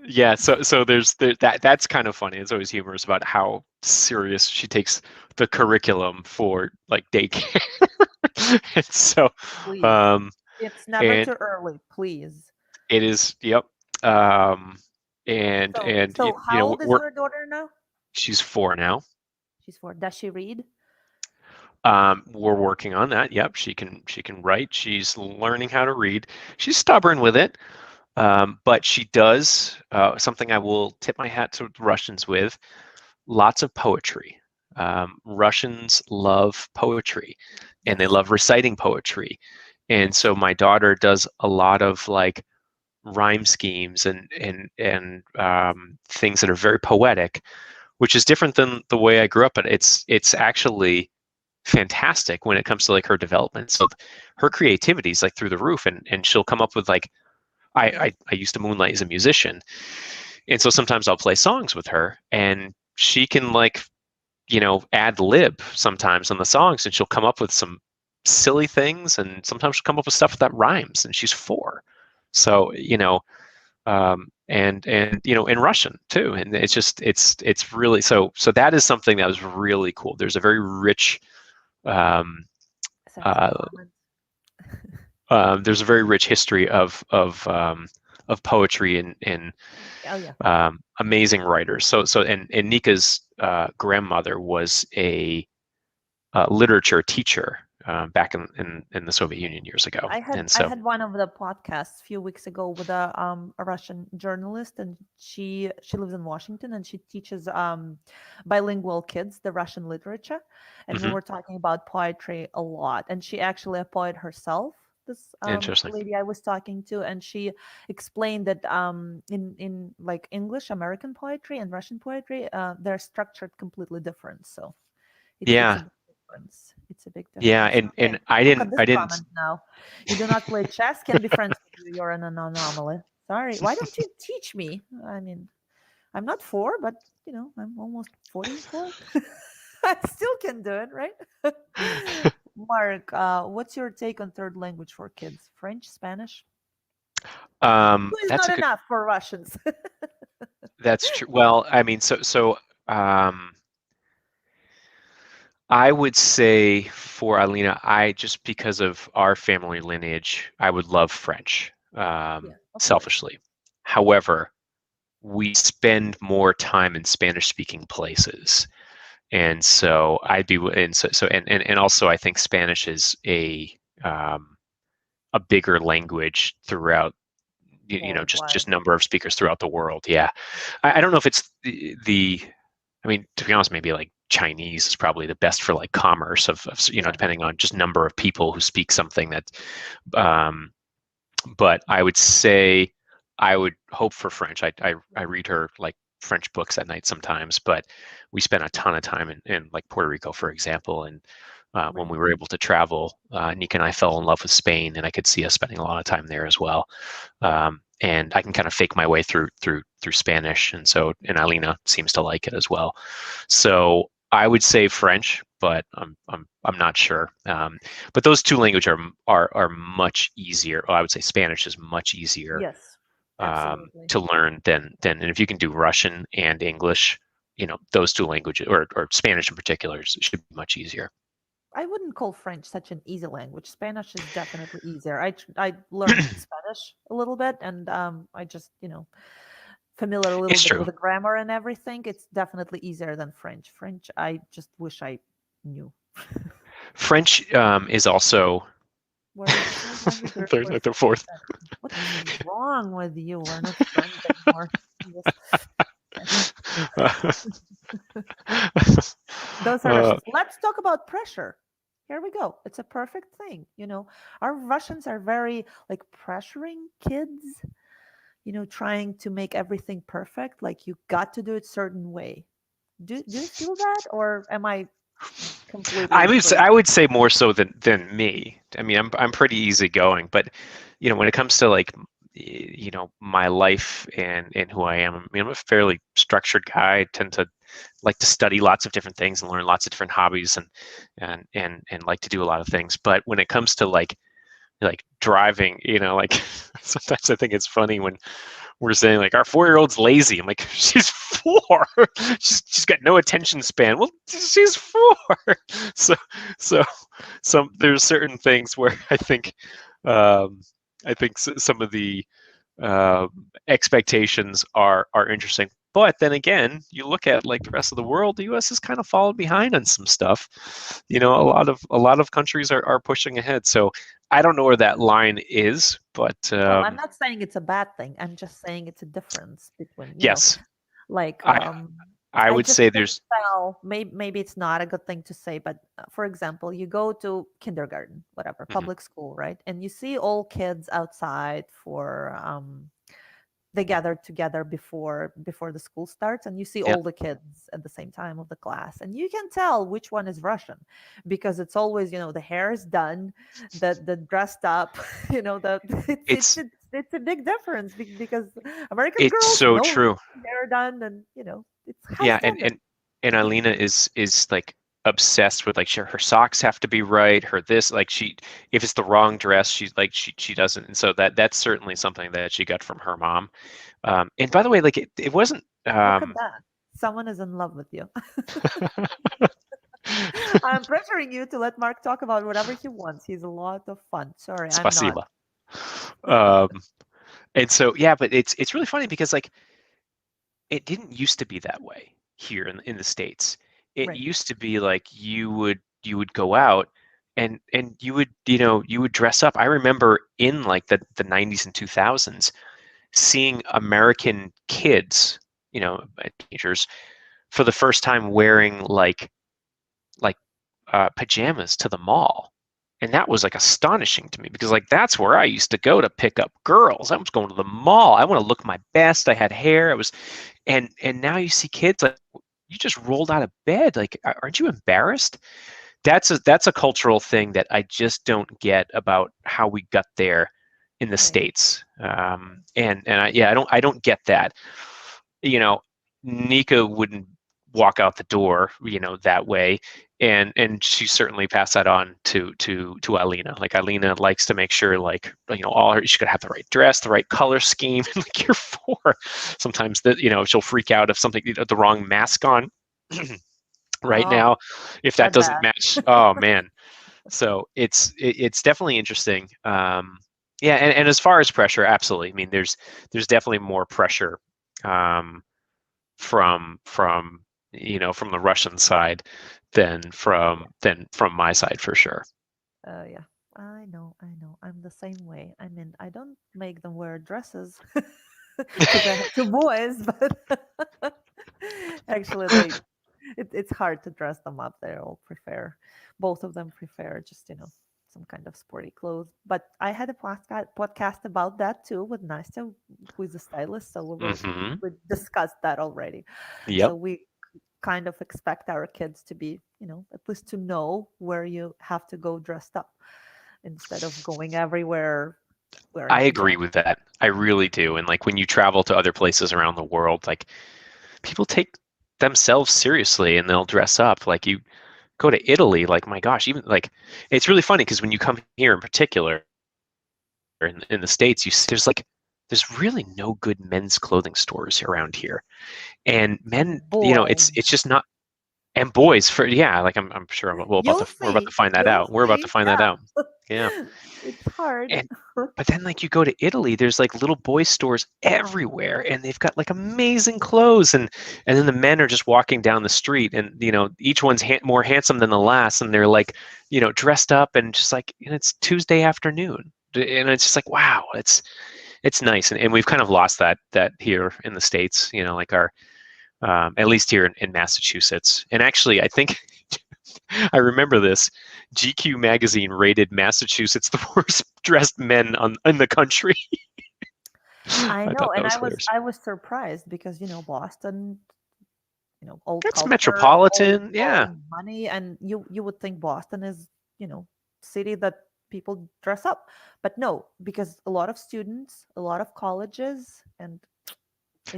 Yeah, so there's that's kind of funny. It's always humorous about how serious she takes the curriculum for daycare. And so it's never too early, please. It is, yep. So how old is your daughter now? She's 4 now. She's 4. Does she read? We're working on that. Yep, she can write. She's learning how to read. She's stubborn with it, but she does something I will tip my hat to the Russians with. Lots of poetry. Russians love poetry, and they Yes. love reciting poetry. And so my daughter does a lot of like rhyme schemes and things that are very poetic, which is different than the way I grew up. But it's actually fantastic when it comes to like her development. So her creativity is like through the roof, and she'll come up with like I used to moonlight as a musician, and so sometimes I'll play songs with her, and she can like ad lib sometimes on the songs, and she'll come up with some silly things, and sometimes she'll come up with stuff that rhymes, and she's 4. So and in Russian too, and it's just it's really so that is something that was really cool. There's a very rich um, Sense of uh, environment. there's a very rich history of poetry and Oh yeah. amazing writers. And Nika's grandmother was a literature teacher back in the Soviet Union years ago, and I so had one of the podcasts a few weeks ago with a Russian journalist, and she lives in Washington, and she teaches bilingual kids the Russian literature, and we mhm, were talking about poetry a lot, and she actually a poet herself. This interesting. lady I was talking to, and she explained that in like English American poetry and Russian poetry, they're structured completely different. So it's a Yeah, big difference. It's a big yeah, difference. and Okay, look at this I didn't. comment now. You do not play chess, can be friends with you. You're an anomaly. Sorry. Why don't you teach me? I mean, I'm not 4, but I'm almost 44. I still can do it, right? Mark, what's your take on third language for kids? French, Spanish? Two is That's not a good. enough for Russians. That's true. Well, I mean, um, I would say for Alina, I just because of our family lineage, I would love French, Yeah, of course. selfishly. However, we spend more time in Spanish-speaking places, and so I'd be and so and also I think Spanish is a bigger language throughout just Worldwide. number of speakers throughout the world. Yeah, I don't know if it's the I mean, to be honest, maybe like Chinese is probably the best for like commerce of Yeah. depending on just number of people who speak something that. Um, but I would say I would hope for French. I read her like French books at night sometimes, but we spent a ton of time in like Puerto Rico, for example, and when Right. we were able to travel, Nika and I fell in love with Spain, and I could see us spending a lot of time there as well. And I can kind of fake my way through Spanish, and Alina seems to like it as well. So I would say French, but I'm not sure. But those two languages are much easier. Well, I would say Spanish is much easier Yes. Absolutely. to learn and if you can do Russian and English, those two languages or Spanish in particular should be much easier. I wouldn't call French such an easy language. Spanish is definitely easier. I learned Spanish a little bit, and I just familiar a little It's bit true. with the grammar and everything. It's definitely easier than French. French, I just wish I knew. French is also What is the third language that there's requires like the focus? fourth. What is wrong with you? We're not friends anymore. Yes. Those are uh, Russians. Let's talk about pressure. Here we go. It's a perfect thing. Our Russians are very like pressuring kids, trying to make everything perfect. Like you got to do it certain way. Do you feel that, or am I completely crazy? I would say more so than me. I mean, I'm pretty easygoing, but when it comes to like my life and who I am, I mean, I'm a fairly structured guy. I tend to like to study lots of different things and learn lots of different hobbies and like to do a lot of things. But when it comes to like driving, like sometimes I think it's funny when we're saying like our 4-year-old's lazy. I'm like, she's 4. she's got no attention span. Well, she's 4. So so there's certain things where um, I think some of the expectations are interesting. But then again, you look at like the rest of the world, the U.S. has kind of fallen behind on some stuff. A lot of countries are pushing ahead. So I don't know where that line is, but Well, I'm not saying it's a bad thing. I'm just saying it's a difference between, yes, like I I I would just say can there's. tell. Maybe it's not a good thing to say, but for example, you go to kindergarten, whatever, Mhm. public school, right? And you see all kids outside for they gather together before the school starts, and you see Yeah, all the kids at the same time of the class, and you can tell which one is Russian, because it's always, the hair is done, the dressed up, the it's it's a big difference, because American it's girls so know true. hair done, and it's high Yeah, standard. and Alina is like obsessed with like her socks have to be right, her this like she if it's the wrong dress, she's like she doesn't. And so that's certainly something that she got from her mom. And by the way, like it wasn't Look at that, someone is in love with you. I'm pressuring you to let Mark talk about whatever he wants. He's a lot of fun. Sorry, I'm not. spasiba. Um, and so yeah, but it's really funny because like it didn't used to be that way here in the States. It Right. used to be like you would go out and you would dress up. I remember in like the 90s and 2000s seeing American kids, teenagers for the first time wearing like pajamas to the mall. And that was like astonishing to me because like that's where I used to go to pick up girls. I was going to the mall. I want to look my best. I had hair. I was and now you see kids like you just rolled out of bed. Like aren't you embarrassed? That's a cultural thing that I just don't get about how we got there in the Right. States. And I don't get that. You know, Nika wouldn't walk out the door, that way, and she certainly passed that on to Alina. Like Alina likes to make sure, like, all her she could have the right dress, the right color scheme. Like you're four, sometimes that she'll freak out if something the wrong mask on. Right Oh, now, if that that doesn't bad. match, oh man. So it's definitely interesting. Yeah, and as far as pressure, absolutely. I mean, there's definitely more pressure um, from the Russian side than from my side for sure. Yeah. I know, I know. I'm the same way. I mean, I don't make them wear dresses because I have two boys, but actually, it's hard to dress them up. They all prefer, both of them prefer just, some kind of sporty clothes. But I had a podcast about that too with Nastya, who is a stylist. So Hmm. we discussed that already. Yep. So we kind of expect our kids to be, at least to know where you have to go dressed up instead of going everywhere wearing I agree pajamas. with that. I really do. And like when you travel to other places around the world, like people take themselves seriously and they'll dress up. Like you go to Italy, like my gosh, even like it's really funny because when you come here in particular in the States, you see there's really no good men's clothing stores around here. And men, it's Boys, just not. And boys, for yeah, like I'm sure you'll we're about to see, find that you'll out. We're about to see. find that Yeah, out. Yeah. it's hard. And but then like you go to Italy, there's like little boy stores everywhere and they've got like amazing clothes and then the men are just walking down the street and each one's more handsome than the last and they're like, dressed up and just like it's Tuesday afternoon. And it's just like wow, it's nice and we've kind of lost that here in the States, like our at least here in Massachusetts. And actually, I think I remember this. GQ magazine rated Massachusetts the worst dressed men in the country. I I know, thought that and was I was hilarious. I was surprised because Boston, old It's culture, old metropolitan, yeah. old money, and you would think Boston is, city that people dress up, but no, because a lot of students, a lot of colleges, and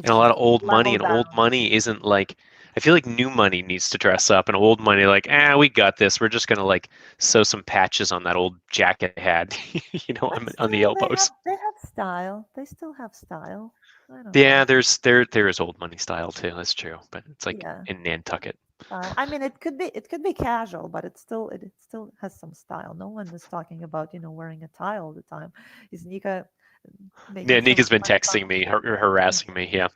And a it's lot just of old money, level and old down. money isn't like I feel like new money needs to dress up, and old money like, we got this. We're just gonna like sew some patches on that old jacket I had, But on the still, elbows. they have style. They still have style. I don't Yeah, know. there is old money style too. That's true, but it's like Yeah, in Nantucket. style. I mean, it could be casual, but it still has some style. No one is talking about wearing a tie all the time. Is Nika Yeah, making some Nika's been funny texting me, harassing me. Yeah.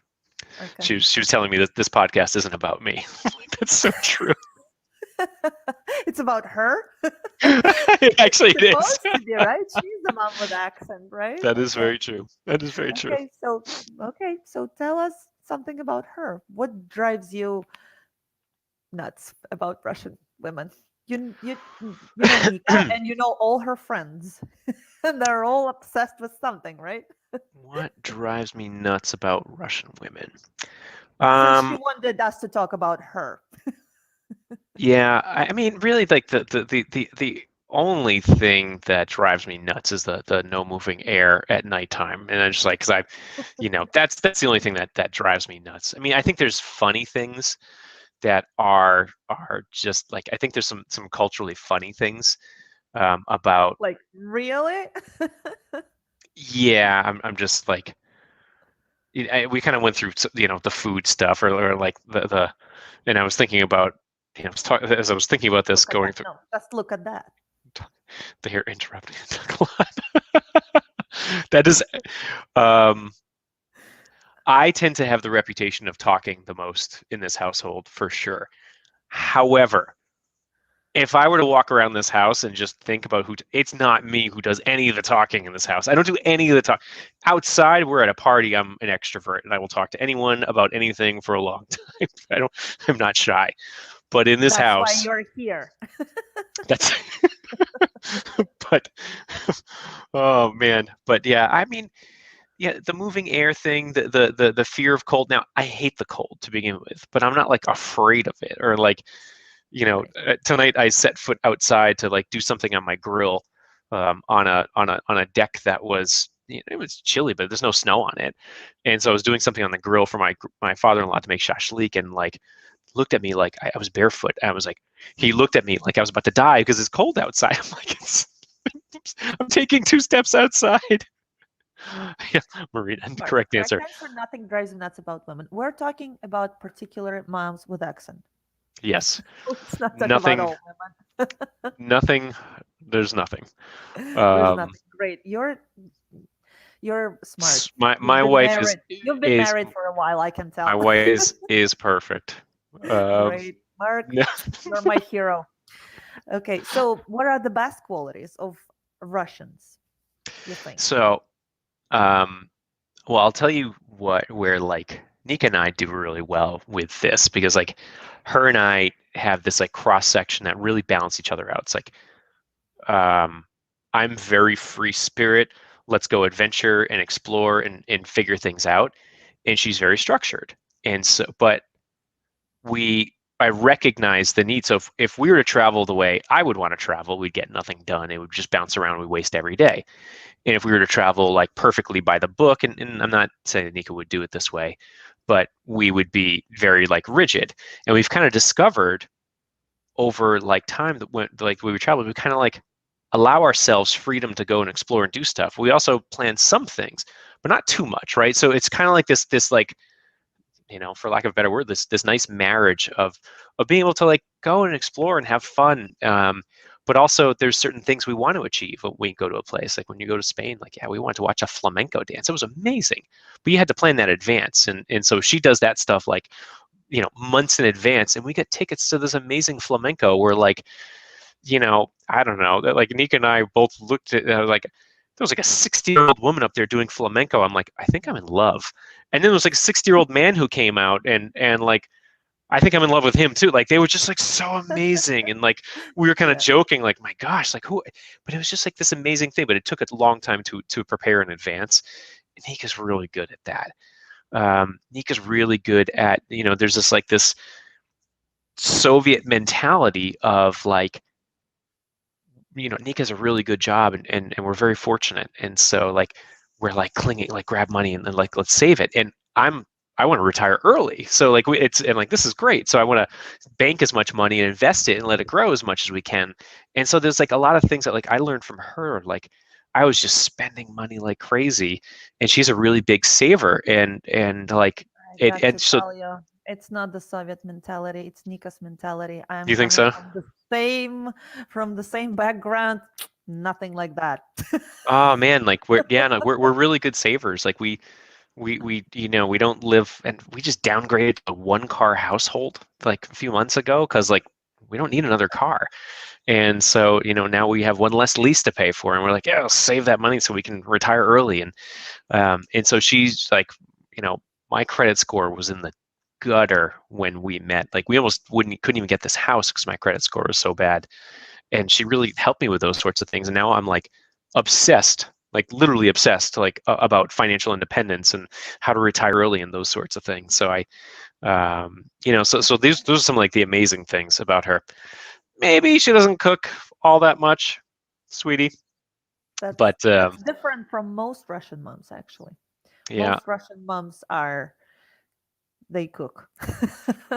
Okay. She was telling me that this podcast isn't about me. That's so true. It's about her. Actually, it is. Supposed to be, right? She's the mom with accent, right? That is Okay. very true. That is very true. So tell us something about her. What drives you nuts about Russian women? You know Nika, and you know all her friends, and they're all obsessed with something, right? What drives me nuts about Russian women? Since she wanted us to talk about her. Yeah, I mean, really, like the only thing that drives me nuts is the no moving air at nighttime, and I'm just like, because that's the only thing that drives me nuts. I mean, I think there's funny things that are just like I think there's some culturally funny things about. Like, really? Yeah, I'm just like we kind of went through the food stuff or like the and I was thinking about as I was thinking about this Look at going that. through. No, just look at that. They're interrupting a lot. That is, I tend to have the reputation of talking the most in this household for sure. However, if I were to walk around this house and just think about it's not me who does any of the talking in this house. I don't do any of the talk. Outside, we're at a party. I'm an extrovert, and I will talk to anyone about anything for a long time. I'm not shy. But in this That's house, why you're here. that's. But oh man, but yeah, I mean, yeah, the moving air thing, the fear of cold. Now, I hate the cold to begin with, but I'm not like afraid of it or like tonight I set foot outside to like do something on my grill on a deck that was it was chilly, but there's no snow on it, and so I was doing something on the grill for my father-in-law to make shashlik, and like looked at me like I was barefoot. And I was like, he looked at me like I was about to die because it's cold outside. I'm like, I'm taking 2 steps outside. Yeah, Marina, Mark, correct correct answer. answer, nothing drives you nuts about women. We're talking about particular moms with accent. Yes. Let's not talk about Nothing. all women. Nothing. There's nothing. There's nothing. Great. You're smart. My wife You've been is married for a while, I can tell. my wife is perfect. Great. Mark, you're my hero. Okay, so what are the best qualities of Russians, you think? So, well, I'll tell you where like Nika and I do really well with this because like her and I have this like cross section that really balance each other out. It's like I'm very free spirit. Let's go adventure and explore and figure things out. And she's very structured. And so, but I recognize the need. So if we were to travel the way I would want to travel, we'd get nothing done. It would just bounce around. We waste every day. And if we were to travel like perfectly by the book, and I'm not saying that Nika would do it this way, but we would be very like rigid. And we've kind of discovered over like time that when like we travel, we kind of like allow ourselves freedom to go and explore and do stuff. We also plan some things, but not too much, right? So it's kind of like this like for lack of a better word, this nice marriage of being able to like go and explore and have fun. But also there's certain things we want to achieve when we go to a place. Like when you go to Spain, like, yeah, we wanted to watch a flamenco dance. It was amazing. But you had to plan that in advance. And so she does that stuff like, months in advance. And we get tickets to this amazing flamenco where like, I don't know, like Nika and I both looked at like, there was like a 60-year-old woman up there doing flamenco. I'm like, I think I'm in love. And then there was like a 60-year-old man who came out and like, I think I'm in love with him too. Like they were just like so amazing. And like, we were kind of joking, like, my gosh, like who, but it was just like this amazing thing, but it took a long time to prepare in advance. And Nika's really good at that. Nika's really good at, there's this Soviet mentality of like, Nika has a really good job and we're very fortunate. And so like, we're like clinging, like grab money and then like, let's save it. And I want to retire early. So like and like, this is great. So I want to bank as much money and invest it and let it grow as much as we can. And so there's like a lot of things that like I learned from her. Like I was just spending money like crazy and she's a really big saver and like, it's not the Soviet mentality. It's Nika's mentality. I'm you think coming so? from the same background. Nothing like that. Oh man, like we're really good savers. Like we we we don't live, and we just downgraded to a one-car household like a few months ago because like we don't need another car. And so, now we have one less lease to pay for, and we're like, yeah, let's save that money so we can retire early. And so she's like, my credit score was in the gutter when we met. Like we almost couldn't even get this house because my credit score was so bad. And she really helped me with those sorts of things. And now I'm like obsessed, like literally obsessed, like about financial independence and how to retire early and those sorts of things. So so those are some like the amazing things about her. Maybe she doesn't cook all that much, sweetie. But That's different from most Russian moms, actually. yeah. Most Russian moms they cook.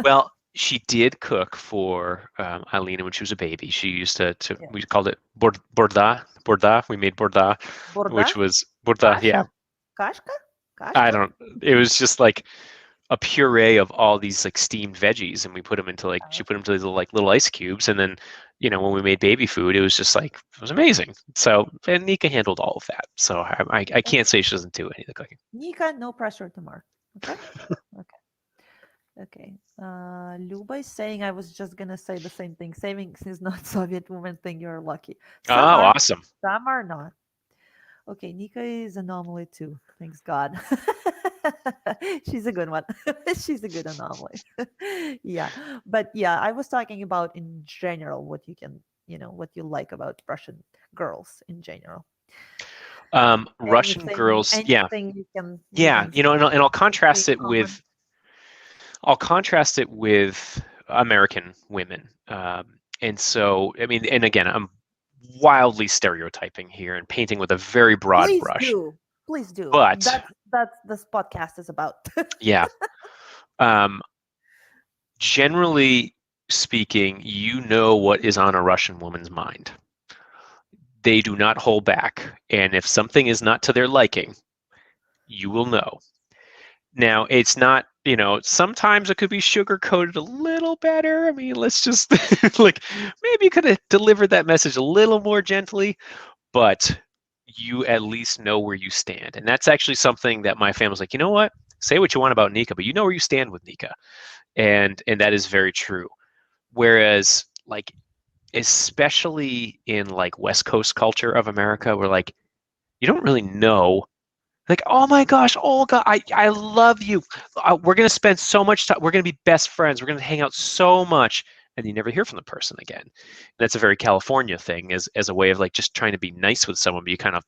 Well, she did cook for Alina when she was a baby. She used to Yeah. we called it borda. We made borda, Borda? which was borda. Yeah, Kashka? I Kashka? don't. It was just like a puree of all these like steamed veggies, and we put them into like she put them to these little ice cubes, and then when we made baby food, it was just like it was amazing. So and Nika handled all of that. So I can't say she doesn't do any of the cooking. Nika, no pressure to Mark. Okay. Okay. Luba is saying I was just gonna say the same thing. Savings is not Soviet woman thing. You're lucky. Some are, Awesome. Some are not. Okay, Nika is anomaly too. Thanks God. She's a good one. She's a good anomaly. Yeah. But yeah, I was talking about in general what you can, what you like about Russian girls in general. Russian girls, yeah. You can, and I'll contrast it with American women. And so, I mean, and again, I'm wildly stereotyping here and painting with a very broad brush. Please do. But that's this podcast is about. Yeah. Generally speaking, what is on a Russian woman's mind. They do not hold back. And if something is not to their liking, you will know. Now, it's not, sometimes it could be sugar coated a little better. I mean, let's just like maybe you could have delivered that message a little more gently, but you at least know where you stand. And that's actually something that my family's like, you know what? Say what you want about Nika, but you know where you stand with Nika. And that is very true. Whereas, like, especially in like West Coast culture of America, where like you don't really know. Like, oh my gosh, Olga, I love you. We're going to spend so much time. We're going to be best friends. We're going to hang out so much. And you never hear from the person again. And that's a very California thing as a way of like just trying to be nice with someone. But you kind of,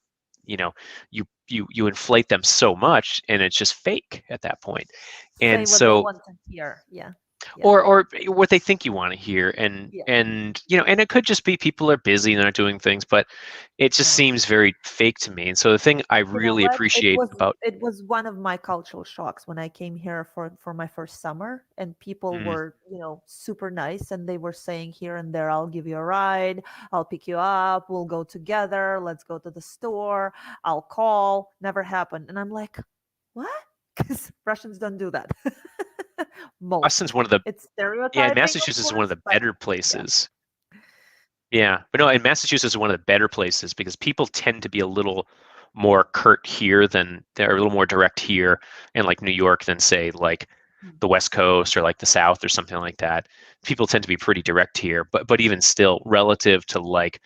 you inflate them so much and it's just fake at that point. And say what so, they want to hear. Yeah. Or what they think you want to hear, and it could just be people are busy and they're not doing things, but it just seems very fake to me. And so the thing I really appreciate about it was one of my cultural shocks when I came here for my first summer, and people were super nice, and they were saying here and there, I'll give you a ride, I'll pick you up, we'll go together, let's go to the store, I'll call. Never happened, and I'm like, what? Because Russians don't do that. Boston's one of the Massachusetts is one of the better places. Yeah, but no, and Massachusetts is one of the better places because people tend to be a little more curt here than they're a little more direct here in like New York than say like the West Coast or like the South or something like that. People tend to be pretty direct here, but even still, relative to like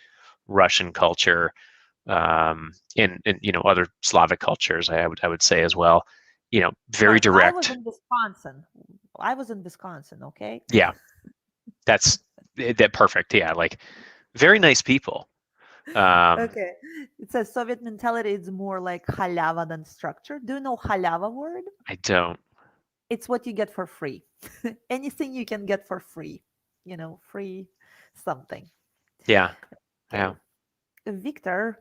Russian culture, and other Slavic cultures, I would say as well. Very direct. I was in Wisconsin, okay? Yeah. That's perfect. Yeah, like very nice people. Okay. It says Soviet mentality is more like halava than structure. Do you know halava word? I don't. It's what you get for free. Anything you can get for free. Free something. Yeah. Yeah. Victor,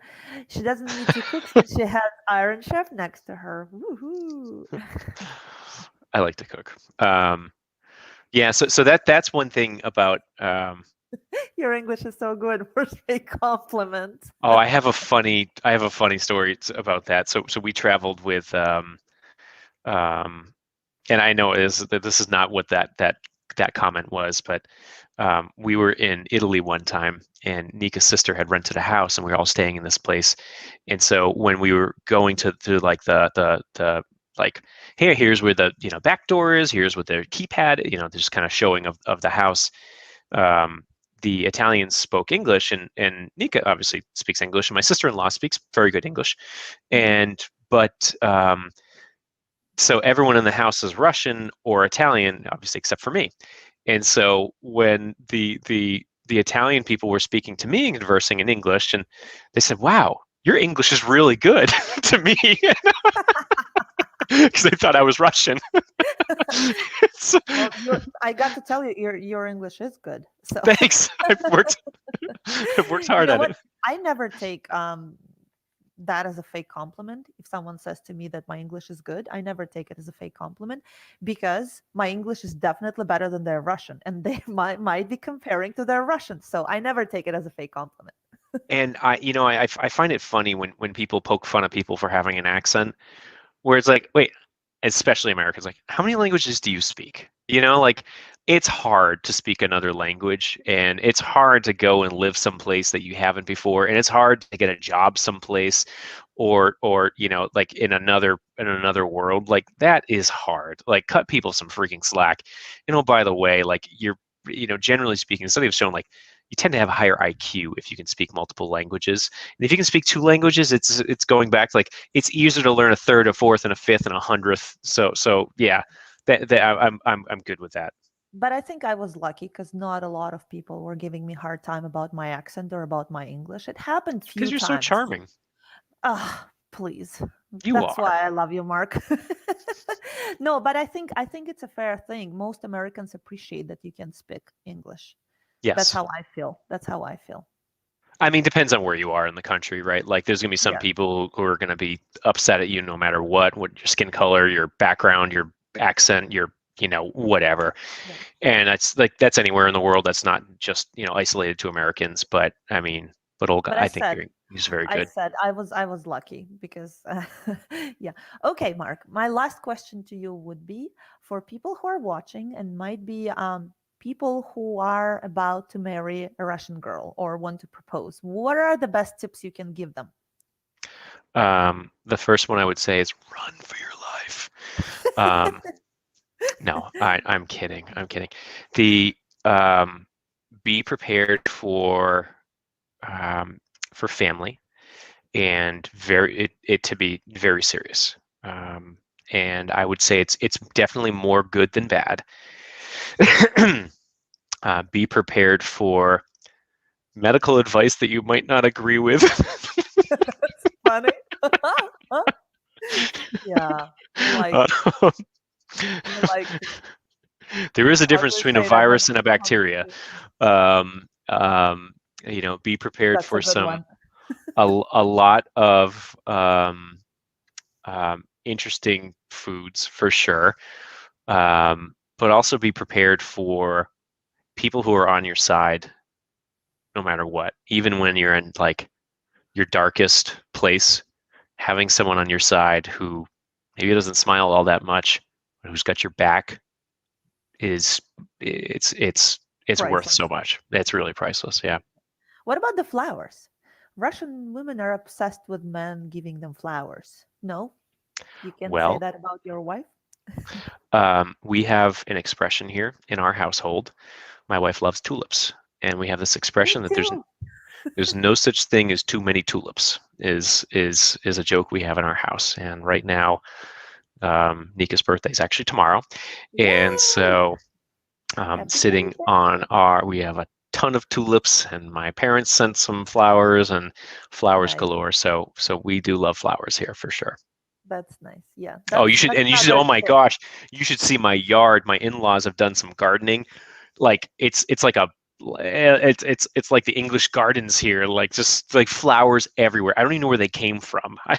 she doesn't need to cook since she has Iron Chef next to her. Woohoo! I like to cook. Yeah, so that's one thing about your English is so good. First a compliment. Oh, I have a funny story about that. So we traveled with and I know this is not what that comment was, but we were in Italy one time, and Nika's sister had rented a house, and we were all staying in this place. And so when we were going to like the like, hey, here's where the back door is. Here's what the keypad. There's kind of showing of the house. The Italians spoke English, and Nika obviously speaks English, and my sister-in-law speaks very good English, but so everyone in the house is Russian or Italian, obviously, except for me. And so when the Italian people were speaking to me and conversing in English, and they said, "Wow, your English is really good," to me, because they thought I was Russian. So, well, I got to tell you, your English is good. So thanks. I've worked hard at what? it. I never take that as a fake compliment. If someone says to me that my English is good, I never take it as a fake compliment, because my English is definitely better than their Russian, and they might be comparing to their Russian. So I never take it as a fake compliment. And I find it funny when people poke fun at people for having an accent, where it's like, wait, especially Americans, like, how many languages do you speak? Like, it's hard to speak another language, and it's hard to go and live someplace that you haven't before, and it's hard to get a job someplace, or like in another world. Like, that is hard. Like, cut people some freaking slack. By the way, like, generally speaking, studies have shown, like, you tend to have a higher IQ if you can speak multiple languages. And if you can speak 2 languages, it's going back, like, it's easier to learn a third, a fourth, and a fifth, and a 100th. So yeah, I'm good with that. But I think I was lucky, because not a lot of people were giving me a hard time about my accent or about my English. It happened Because few you're so times. charming. Ah, please. You That's are. why I love you, Mark. No, but I think it's a fair thing. Most Americans appreciate that you can speak English. That's Yes. how I feel. That's how I feel. I mean, depends on where you are in the country, right? Like, there's going to be some Yeah. people who are going to be upset at you no matter what your skin color, your background, your accent, your, whatever. Yeah. And that's anywhere in the world. That's not just, isolated to Americans. But I mean, but Olga, But I think he's very I good. said I was lucky, because yeah. Okay, Mark. My last question to you would be, for people who are watching and might be people who are about to marry a Russian girl or want to propose, what are the best tips you can give them? The first one I would say is run for your life. Um, no, I'm kidding. I'm kidding. The Be prepared for family, and it to be very serious. And I would say it's definitely more good than bad. Be prepared for medical advice that you might not agree with. That's funny. Yeah. Like Um, like there is a how do difference we between a say that? virus and a bacteria. Um, be prepared That's a for good one. a lot of interesting foods for sure, but also be prepared for people who are on your side no matter what. Even when you're in, like, your darkest place, having someone on your side who maybe doesn't smile all that much, but who's got your back, is it's worth so Priceless. much. It's really priceless. Yeah. What about the flowers? Russian women are obsessed with men giving them flowers. No? You can say Well, that about your wife? we have an expression here in our household. My wife loves tulips, and we have this Me expression that too. there's no such thing as too many tulips. Is a joke we have in our house. And right now, Nika's birthday is actually tomorrow, and Yay! so Happy sitting birthday. on we have a ton of tulips, and my parents sent some flowers, and flowers Nice. galore. So we do love flowers here for sure. That's nice. Yeah. Oh, That's you should, oh another my tip. gosh, you should see my yard. My in-laws have done some gardening. Like, it's like it's like the English gardens here, like, just like flowers everywhere. I don't even know where they came from. I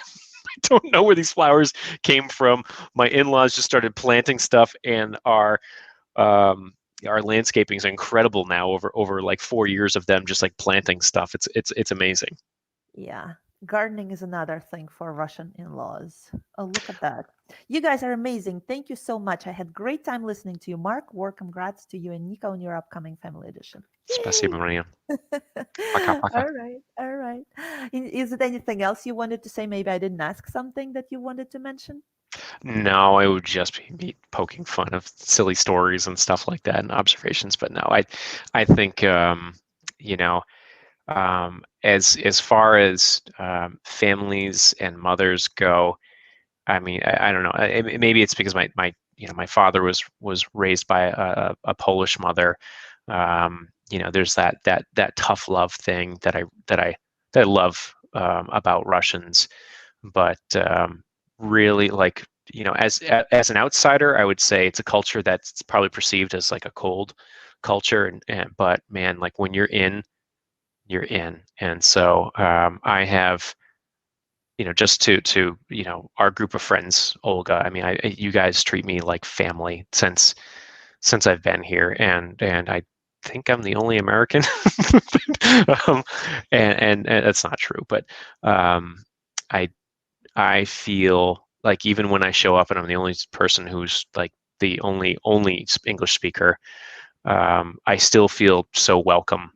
don't know where these flowers came from. My in-laws just started planting stuff, and our landscaping is incredible now, over like 4 years of them just, like, planting stuff. It's amazing. Yeah. Gardening is another thing for Russian in-laws. Oh, look at that. You guys are amazing. Thank you so much. I had great time listening to you, Mark. War congrats to you and Nico on your upcoming family edition. Спасибо, Yay! Maria. Пока-пока. All right. All right. Is it anything else you wanted to say? Maybe I didn't ask something that you wanted to mention? No, it would just be me poking fun of silly stories and stuff like that and observations. But no, I think you know, as far as families and mothers go, I mean, I don't know. Maybe it's because my father was raised by a Polish mother. There's that tough love thing that I love about Russians, but really, like, as an outsider, I would say it's a culture that's probably perceived as like a cold culture, and but man, like when you're in, and so I have, just to our group of friends, Olga. I mean, you guys treat me like family since I've been here, and I think I'm the only American, um, and that's not true, but um, I I feel like even when I show up and I'm the only person who's like the only English speaker, I still feel so welcome,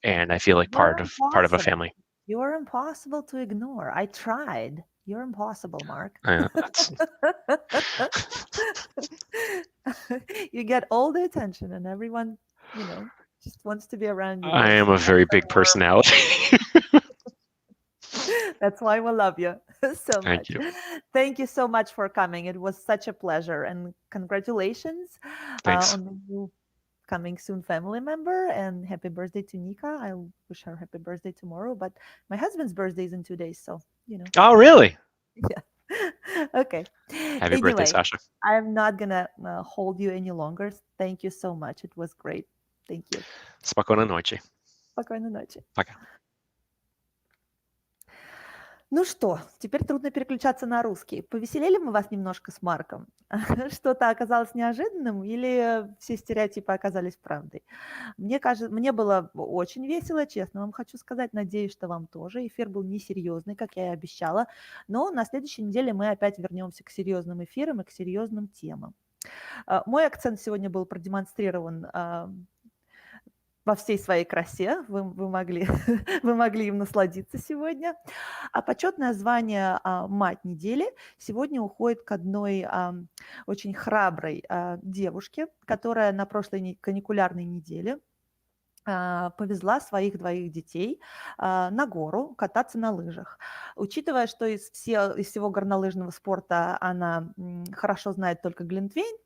and I feel like You're part of a impossible. family. You're impossible to ignore. I tried. You're impossible, Mark. That's You get all the attention, and everyone, just wants to be around you. I am a very big personality. That's why we love you so Thank much. you. Thank you so much for coming. It was such a pleasure, and congratulations Thanks. on the new coming soon family member, and happy birthday to Nika. I wish her happy birthday tomorrow, but my husband's birthday is in 2 days, so Oh, really? yeah. Okay. Happy birthday, Anyway, Sasha. I'm not gonna hold you any longer. Thank you so much. It was great. Thank you. Спокойной ночи. Спокойной ночи. Пока. Ну что, теперь трудно переключаться на русский. Повеселили мы вас немножко с Марком? Что-то оказалось неожиданным или все стереотипы оказались правдой? Мне кажется, мне было очень весело, честно вам хочу сказать. Надеюсь, что вам тоже. Эфир был несерьезный, как я и обещала. Но на следующей неделе мы опять вернемся к серьезным эфирам и к серьезным темам. Мой акцент сегодня был продемонстрирован во всей своей красе. Вы могли, вы могли им насладиться сегодня. А почетное звание «Мать недели» сегодня уходит к одной очень храброй девушке, которая на прошлой каникулярной неделе повезла своих двоих детей на гору кататься на лыжах. Учитывая, что из всего горнолыжного спорта она хорошо знает только глинтвейн,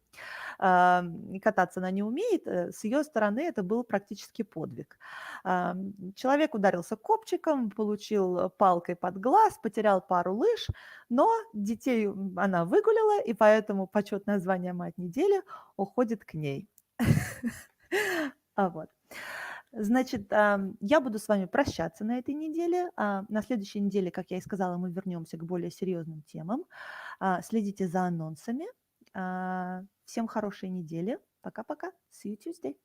и кататься она не умеет, с ее стороны это был практически подвиг. Человек ударился копчиком, получил палкой под глаз, потерял пару лыж, но детей она выгулила, и поэтому почетное звание «Мать недели» уходит к ней. Вот. Значит, я буду с вами прощаться на этой неделе. На следующей неделе, как я и сказала, мы вернемся к более серьезным темам. Следите за анонсами. Всем хорошей недели. Пока-пока. See you Tuesday.